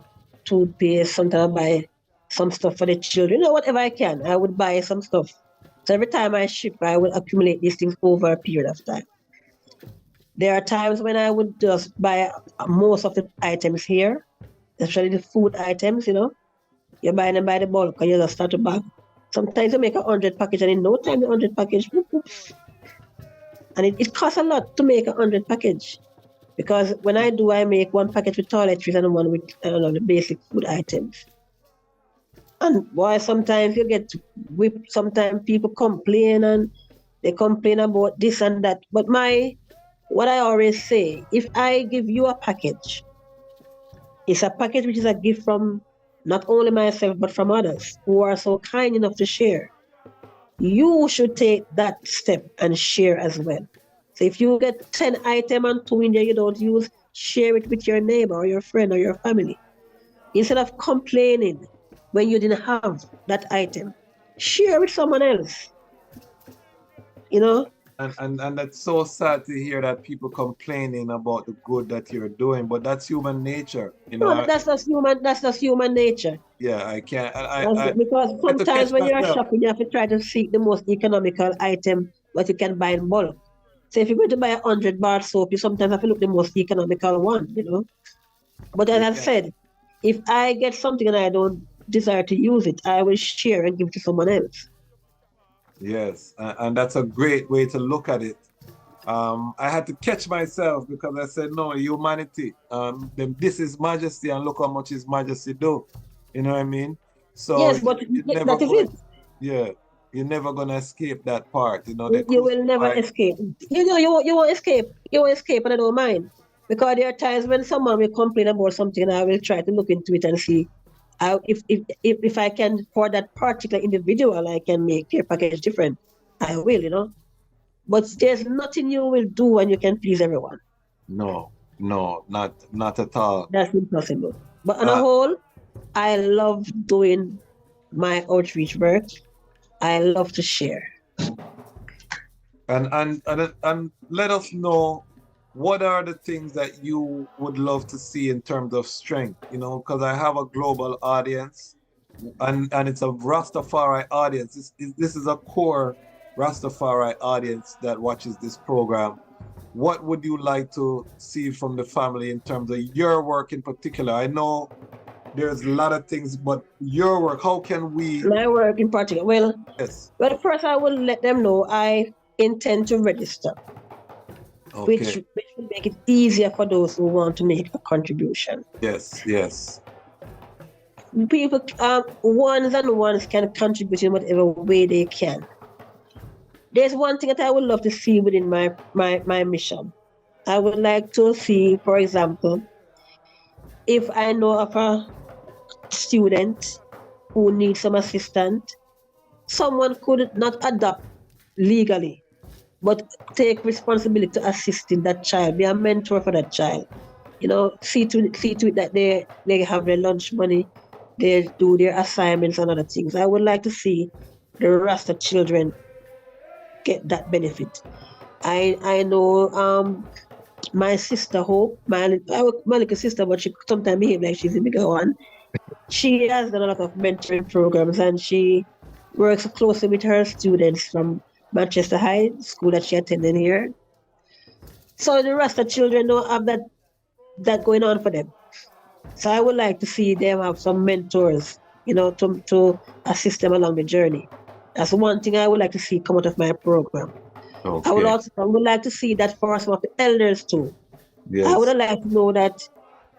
toothpaste, sometimes I buy some stuff for the children, whatever I can. I would buy some stuff. So every time I ship, I would accumulate these things over a period of time. There are times when I would just buy most of the items here, especially the food items, You buy them by the bulk and you just start to bag. Sometimes you make 100 package and in no time the 100 package. And it costs a lot to make 100 package. Because when I do, I make one package with toiletries and one with, the basic food items. And boy, sometimes you get whipped, sometimes people complain and they complain about this and that. But what I always say, if I give you a package, it's a package which is a gift from not only myself, but from others who are so kind enough to share. You should take that step and share as well. So if you get 10 items and 2 in there you don't use, share it with your neighbor or your friend or your family. Instead of complaining when you didn't have that item, share with someone else. And that's so sad to hear that people complaining about the good that you're doing, but that's human nature. No, that's just human nature. Yeah, I can't. Because sometimes when you're shopping, you have to try to seek the most economical item that you can buy in bulk. So if you're going to buy 100 bar soap, you sometimes have to look the most economical one, But as I said, if I get something and I don't desire to use it, I will share and give it to someone else. Yes, and that's a great way to look at it. I had to catch myself because I said, no, humanity, this is majesty, and look how much his majesty do. You know what I mean? So yes, but that is it. Yeah, you're never gonna escape that part. You will never escape. You won't escape. You won't escape, and I don't mind. Because there are times when someone will complain about something, and I will try to look into it and see if I can, for that particular individual, I can make their package different. I will, But there's nothing you will do and you can please everyone. No, not at all. That's impossible. But on a whole, I love doing my outreach work. I love to share. And let us know, what are the things that you would love to see in terms of strength? Because I have a global audience, and it's a Rastafari audience. This is a core Rastafari audience that watches this program. What would you like to see from the family in terms of your work in particular? I know there's a lot of things, but your work, how can we... My work in particular? Well, yes. Well, first I will let them know I intend to register. Okay. Which will make it easier for those who want to make a contribution. Yes. People, ones can contribute in whatever way they can. There's one thing that I would love to see within my mission. I would like to see, for example, if I know of a student who needs some assistance, someone could not adopt legally, but take responsibility to assisting that child, be a mentor for that child. See to it that they have their lunch money, they do their assignments and other things. I would like to see the Rasta children get that benefit. I know my sister Hope, my little sister, but she sometimes behaves like she's a bigger one. She has done a lot of mentoring programs and she works closely with her students from Manchester High School that she attended here. So the Rasta children don't have that going on for them. So I would like to see them have some mentors, to assist them along the journey. That's one thing I would like to see come out of my program. Okay. I would like to see that for some of the elders too. I would Yes. like to know that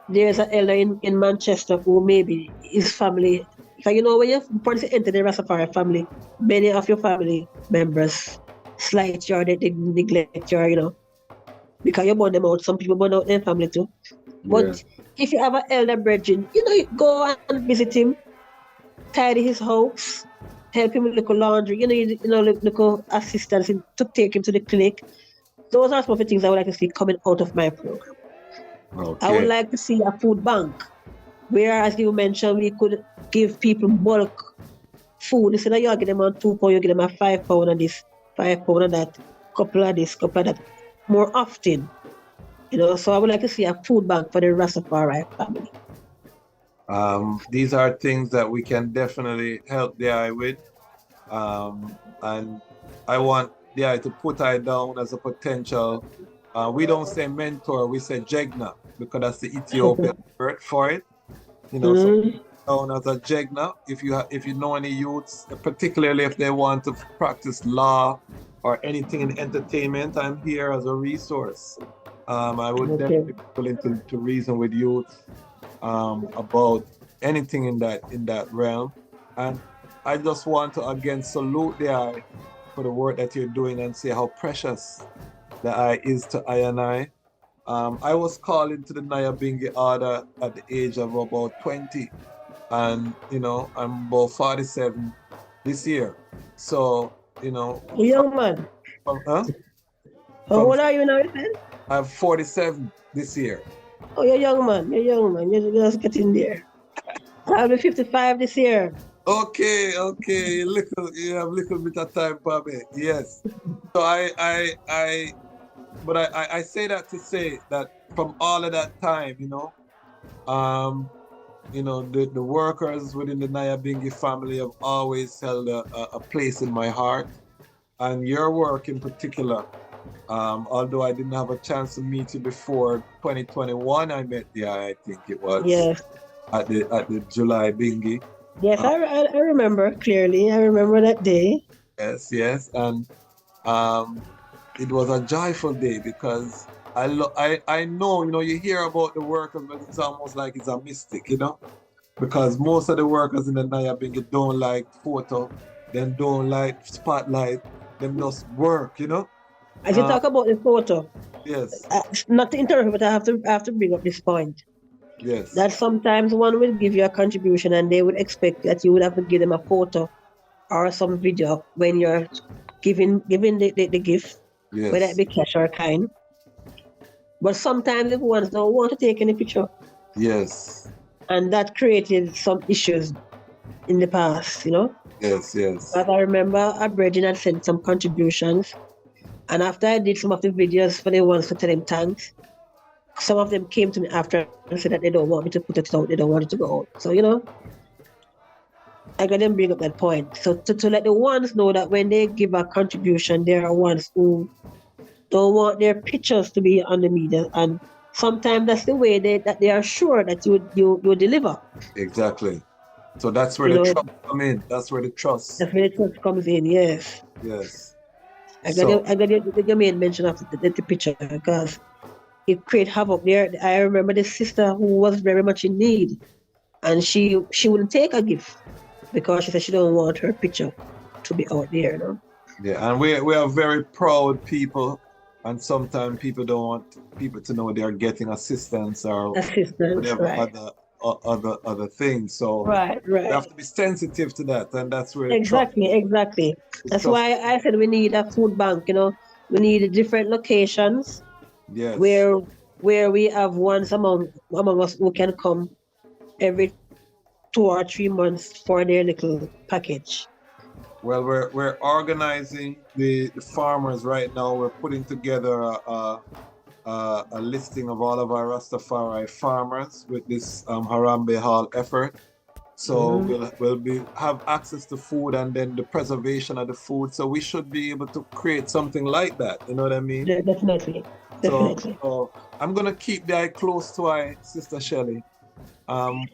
there's an elder in Manchester who maybe his family. So you know when you once you enter the Rastafari family, many of your family members slight you or they neglect you, because you burn them out. Some people burn out their family too. Yeah. But if you have an elder brethren, you go and visit him, tidy his house, help him with little laundry, little assistance to take him to the clinic. Those are some of the things I would like to see coming out of my program. I would Okay. like to see a food bank where, as you mentioned, we could give people bulk food. Instead of you get them on £2, you get them a £5 on this, £5 on that, couple of this, couple of that, more often. So I would like to see a food bank for the Rastafari family. These are things that we can definitely help the eye with. And I want the eye to put I down as a potential. We don't say mentor, we say jegna, because that's the Ethiopian word for it. So down as a jegna. If you know any youths, particularly if they want to practice law or anything in entertainment, I'm here as a resource. I would definitely be willing to reason with youth about anything in that realm. And I just want to again salute the eye for the work that you're doing and say how precious the eye is to I and I. I was called into the Nyahbinghi order at the age of about 20, and I'm about 47 this year. So Young man. Huh? How old are you now, you said? I'm 47 this year. Oh, you're young man. You're just getting there. I'll be 55 this year. Okay. You have a little bit of time for me. Yes. So I say that to say that from all of that time, the workers within the Nyahbinghi family have always held a place in my heart, and your work in particular. Although I didn't have a chance to meet you before 2021, I met you. I think it was. Yes. At the July Bingi. Yes, I remember clearly. I remember that day. Yes, and it was a joyful day because I know, you hear about the workers, but it's almost like it's a mystic, because most of the workers in the Nyahbinghi don't like photo, then don't like spotlight, them just work, As you talk about the photo, Yes. Not to interrupt, but I have to bring up this point. Yes. That sometimes one will give you a contribution and they would expect that you would have to give them a photo or some video when you're giving the gift, Yes. whether it be cash or kind. But sometimes the ones don't want to take any picture. Yes. And that created some issues in the past, Yes. But I remember a brethren had sent some contributions. And after I did some of the videos for the ones to tell them thanks, some of them came to me after and said that they don't want me to put it out, they don't want it to go out. So, I got them bring up that point. So to let the ones know that when they give a contribution, there are ones who don't want their pictures to be on the media. And sometimes that's the way that they are sure that you deliver. Exactly. So that's where the trust comes in. That's where the trust. That's where the trust comes in, yes. Yes. I got your main mention of the picture because it created havoc there. I remember the sister who was very much in need, and she wouldn't take a gift because she said she don't want her picture to be out there. Yeah, and we are very proud people, and sometimes people don't want people to know they are getting assistance or whatever right. other things. So right. we have to be sensitive to that, and that's where exactly. That's why I said we need a food bank. We need different locations. Yes. Where we have ones among us who can come every 2 or 3 months for their little package. Well, we're organizing the farmers right now. We're putting together a listing of all of our Rastafari farmers with this Harambe Hall effort. So we'll have access to food and then the preservation of the food. So we should be able to create something like that. You know what I mean? Yeah, definitely. So I'm gonna keep the eye close to our Sister Shelly.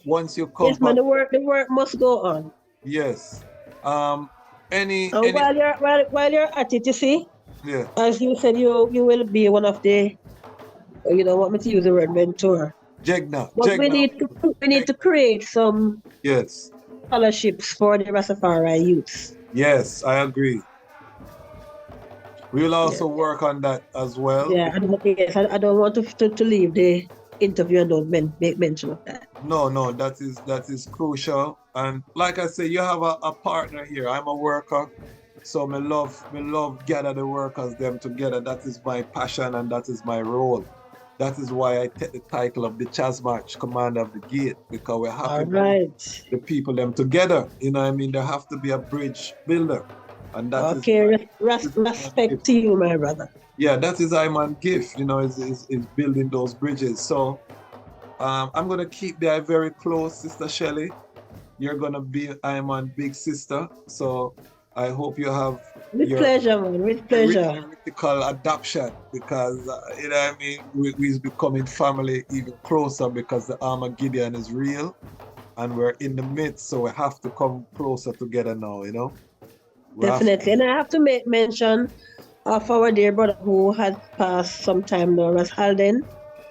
Once you come. Yes, man. The work must go on. Yes. While you're at it, you see, Yeah. As you said, you will be one of the, you don't want me to use the word mentor, Jegna. but Jegna. we need to create some Yes. scholarships for the Rastafari youths. Yes, I agree. We will Yeah, also work on that as well. yeah. I don't want to leave the interview and don't make mention of that. No, no, that is crucial. And like I say, you have a partner here. I'm a worker. So me love gather the workers them together. That is my passion and that is my role. That is why I take the title of the Dejazmatch Commander of the Gate, because we're happy All to bring right. the people them together. You know what I mean? There have to be a bridge builder. And that is Okay. my Respect gift. to you, my brother. Yeah, that is Iman gift, is building those bridges. So I'm gonna keep the eye very close, Sister Shelly. You're gonna be Iman big sister. So I hope you have With your pleasure, man. With pleasure. theoretical adoption, because you know what I mean, we're becoming family even closer because the Armageddon is real and we're in the midst, so we have to come closer together now, we have Definitely. And I have to make mention of our dear brother who had passed some time now, Ras Halden.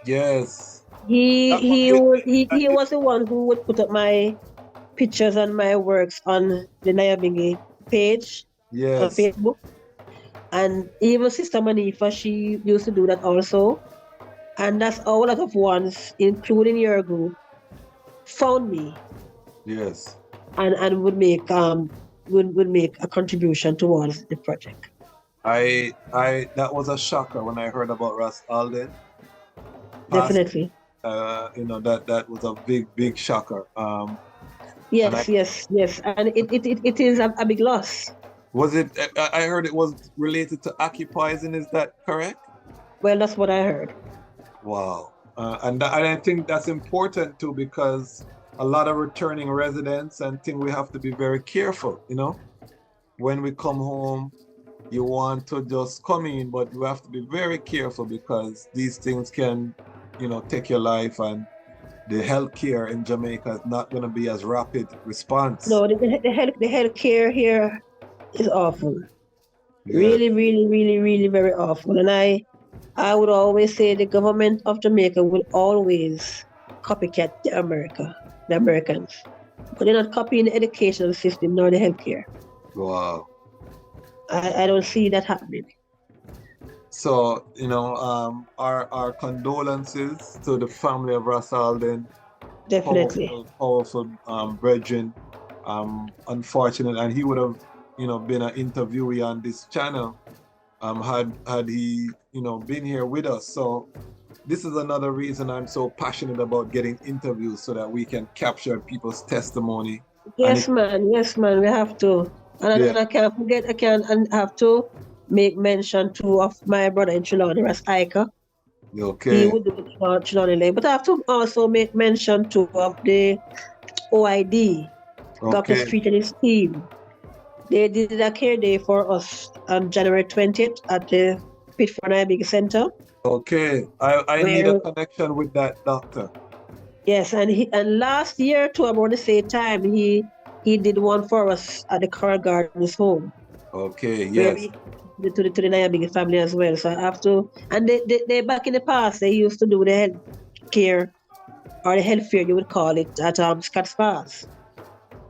yes, He that was he it. would he was the one who would put up my pictures and my works on the Nyahbinghi page on Yes, Facebook. And even Sister Manifa, she used to do that also. And that's how a lot of ones, including your group, found me yes. and would make a contribution towards the project. I that was a shocker when I heard about Ras Alden passing. Definitely. That was a big shocker. And I Yes. And it is a big loss. was it. I heard it was related to occupising. Is that correct? Well, that's what I heard. Wow. And I think that's important too, because a lot of returning residents and think we have to be very careful. When we come home, you want to just come in, but you have to be very careful because these things can, take your life, and the healthcare in Jamaica is not going to be as rapid response. No, the health care here is awful. Yeah. Really, really, really, really very awful. And I would always say the government of Jamaica will always copycat the Americans. But they're not copying the educational system nor the healthcare. Wow. I don't see that happening. So, our condolences to the family of Ras Alden. Definitely. Powerful brethren. Unfortunate, and he would have, been an interviewee on this channel, had he, been here with us. So this is another reason I'm so passionate about getting interviews, so that we can capture people's testimony. Yes, man. We have to. And Yeah. I can't forget, and have to make mention too of my brother in Trelawney, Ras Ika. He Okay. would do the Trelawney Lane. But I have to also make mention too of the OID, Dr. Okay. Street and his team. They did a care day for us on January 20th at the Pitford Nyahbinghi Center. Okay. I need a connection with that doctor. Yes, and last year too, about the same time, he did one for us at the Coral Gardens home. Okay. Where Yes. to the Nyahbinghi family as well. So I have to, and they back in the past they used to do the health care or the health fair, you would call it, at Scott's Pass.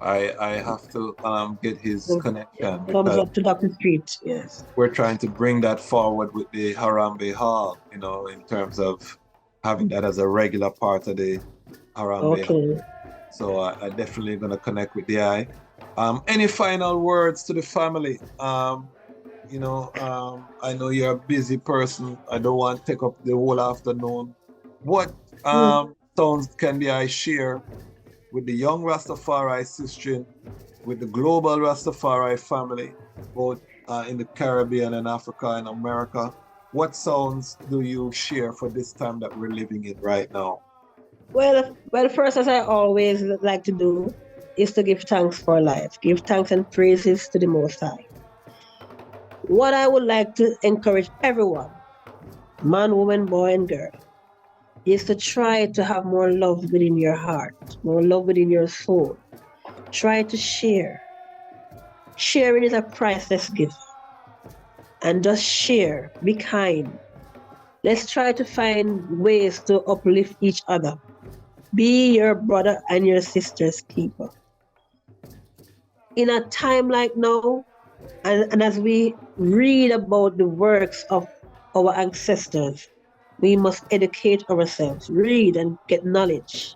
I have to get his connection, Thumbs because up to Dr. Street. Yes. we're trying to bring that forward with the Harambe Hall, in terms of having that as a regular part of the Harambe Hall. Okay. So I definitely gonna connect with the eye. Any final words to the family? I know you're a busy person. I don't want to take up the whole afternoon. What sounds can the eye share with the young Rastafari sister, with the global Rastafari family, both in the Caribbean and Africa and America? What sounds do you share for this time that we're living in right now? Well, first, as I always like to do, is to give thanks for life. Give thanks and praises to the Most High. What I would like to encourage everyone, man, woman, boy, and girl, is to try to have more love within your heart, more love within your soul. Try to share. Sharing is a priceless gift. and just share, be kind. Let's try to find ways to uplift each other. Be your brother and your sister's keeper. In a time like now, and as we read about the works of our ancestors, we must educate ourselves, read and get knowledge.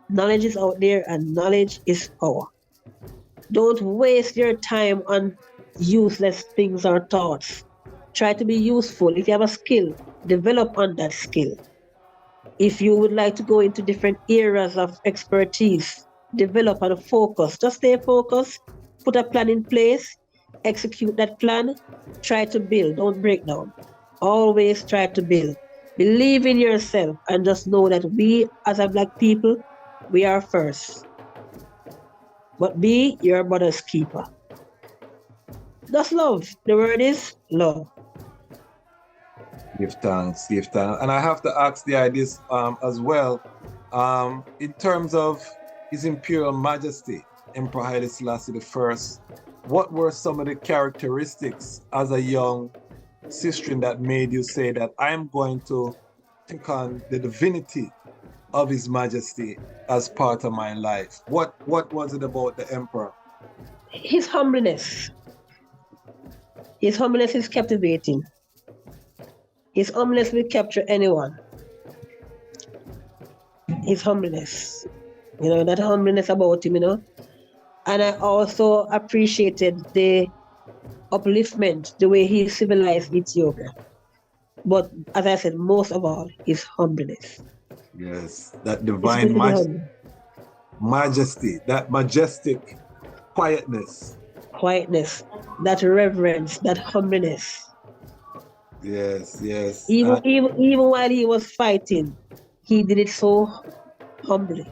Knowledge is out there and knowledge is power. Don't waste your time on useless things or thoughts. Try to be useful. If you have a skill, develop on that skill. If you would like to go into different areas of expertise, develop and focus. Just stay focused, put a plan in place, execute that plan, try to build, don't break down. Always try to build. Believe in yourself and just know that we as a Black people, we are first. But be your brother's keeper. That's love. The word is love. Give thanks, give thanks. And I have to ask the ideas as well. In terms of His Imperial Majesty, Emperor Haile Selassie I, what were some of the characteristics as a young sister that made you say that I'm going to take on the divinity of His Majesty as part of my life? What was it about the Emperor? His humbleness. His humbleness is captivating. His humbleness will capture anyone. His humbleness. That humbleness about him, And I also appreciated the upliftment, the way he civilized Ethiopia. But as I said, most of all, his humbleness. Yes, that divine majesty, that majestic quietness. Quietness, that reverence, that humbleness. Yes, yes. Even while he was fighting, he did it so humbly.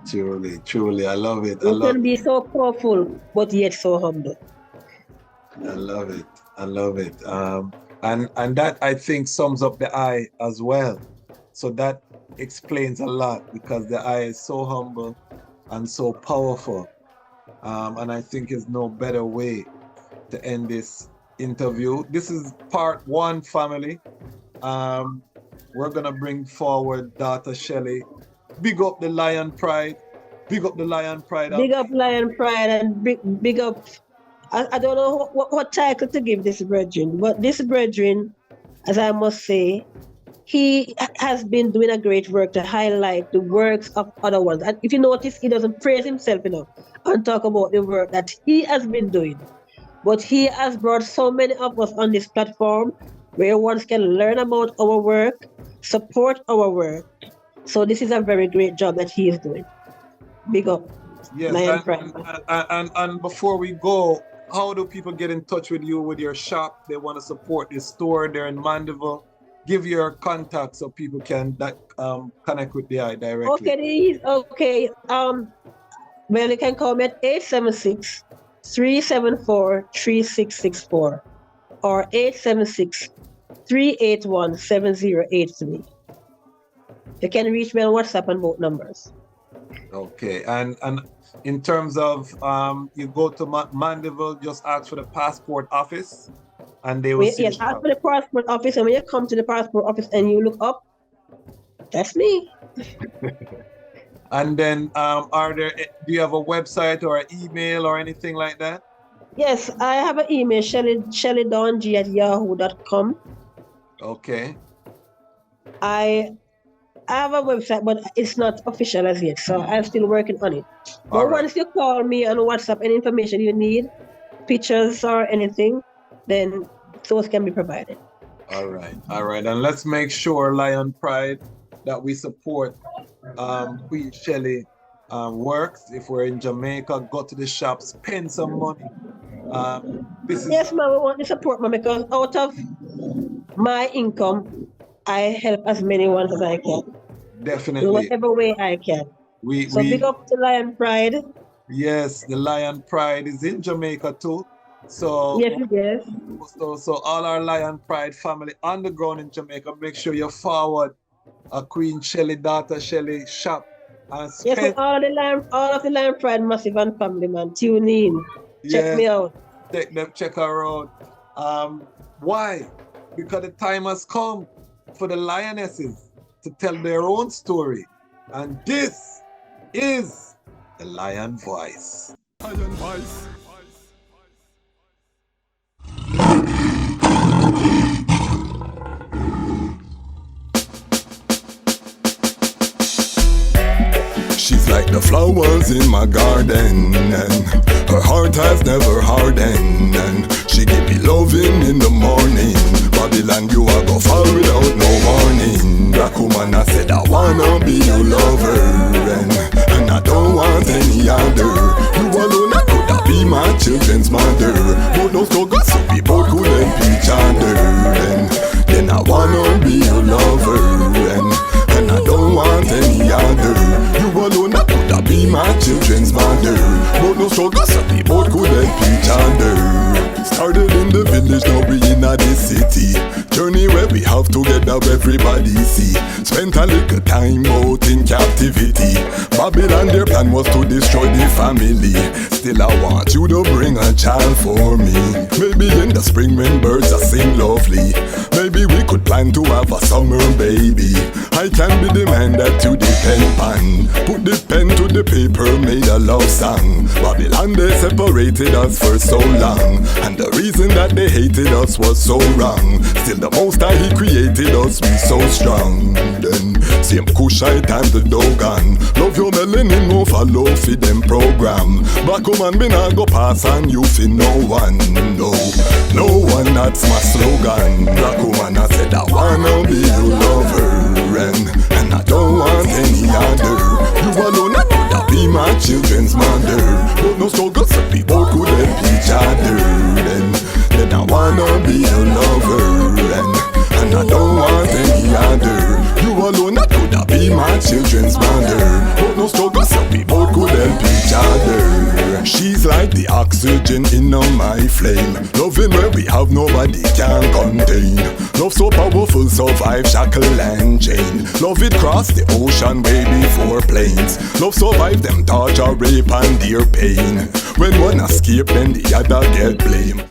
Truly, truly, I love it. He can be so powerful, but yet so humble. I love it. I love it. And that I think sums up the eye as well. So that explains a lot because the eye is so humble and so powerful. And I think there's no better way to end this interview. This is part one, family. We're gonna bring forward Dr. Shelly. Big up the Lion Pride. Big up the Lion Pride. Big up Lion Pride and big up. I don't know what title to give this brethren, but this brethren, as I must say, he has been doing a great work to highlight the works of other ones. And if you notice, he doesn't praise himself enough and talk about the work that he has been doing. But he has brought so many of us on this platform where one can learn about our work, support our work. So this is a very great job that he is doing. Big up. Yes, and before we go, how do people get in touch with you with your shop? They want to support the store there in Mandeville. Give your contact so people can connect with the eye directly. Okay. Well, you can call me at 876-374-3664 or 876-381-7083. You can reach me on WhatsApp on both numbers. Okay, and in terms of you go to Mandeville, just ask for the passport office, and they will see. Yes, ask for the passport office, and when you come to the passport office and you look up, that's me. And then, do you have a website or an email or anything like that? Yes, I have an email, shellydawng@yahoo.com. Okay. I have a website, but it's not official as yet, so I'm still working on it. But once you call me on WhatsApp, any information you need, pictures or anything, then those can be provided. All right. And let's make sure, Lion Pride, that we support Queen Shelly works. If we're in Jamaica, go to the shop, spend some money. Yes, ma'am, we want to support, ma'am, because out of my income, I help as many ones as I can. Definitely. In whatever way I can. So big up to Lion Pride. Yes, the Lion Pride is in Jamaica too. So yes. So all our Lion Pride family on the ground in Jamaica, make sure you forward a Queen Shelly, Daughter Shelly shop. And yes, all of the Lion Pride massive and family, man. Tune in. Check me out. take them check her out. Why? Because the time has come for the lionesses to tell their own story. And this is the Lion Voice. Lion voice. She's like the flowers in my garden, and her heart has never hardened, and she give me loving in the morning. Babylon, you are go far without no warning. Black woman, I said I wanna be your lover, and I don't want any other. You alone, I could have be my children's mother, but those two girls, we both could help each other, and then I wanna be your lover, and I don't want any other. You alone, I could have be my children's mother, but no struggle, so we both could help each other. Started in the village, now we in the city. Journey where we have together, everybody see. Spent a little time out in captivity. Babylon, their plan was to destroy the family. Still I want you to bring a child for me. Maybe in the spring when birds are sing lovely, maybe we could plan to have a summer baby. I can be the man that you depend on. Put the pen to the paper, made a love song. Babylon, they separated us for so long, and the reason that they hated us was so wrong. Still the most that he created us, we so strong. Then same Kushite and the Dogon. Love your melanin, no follow for them program. Black woman, me not go pass on you for no one. No one, that's my slogan. Black woman, I said I wanna be your lover, and I don't want any other. You alone, I could have be my children's mother, but no struggle, so we both could help each other. Then I wanna be your lover, and I don't want any other. You alone, I could have be my children's mother, but no struggle, so we both could help each other. She's like the oxygen in my flame, loving where we have nobody can contain. Love so powerful, survive shackle and chain. Love it cross the ocean way before planes. Love survive them torture, rape and dear pain. When one escape, then the other get blame.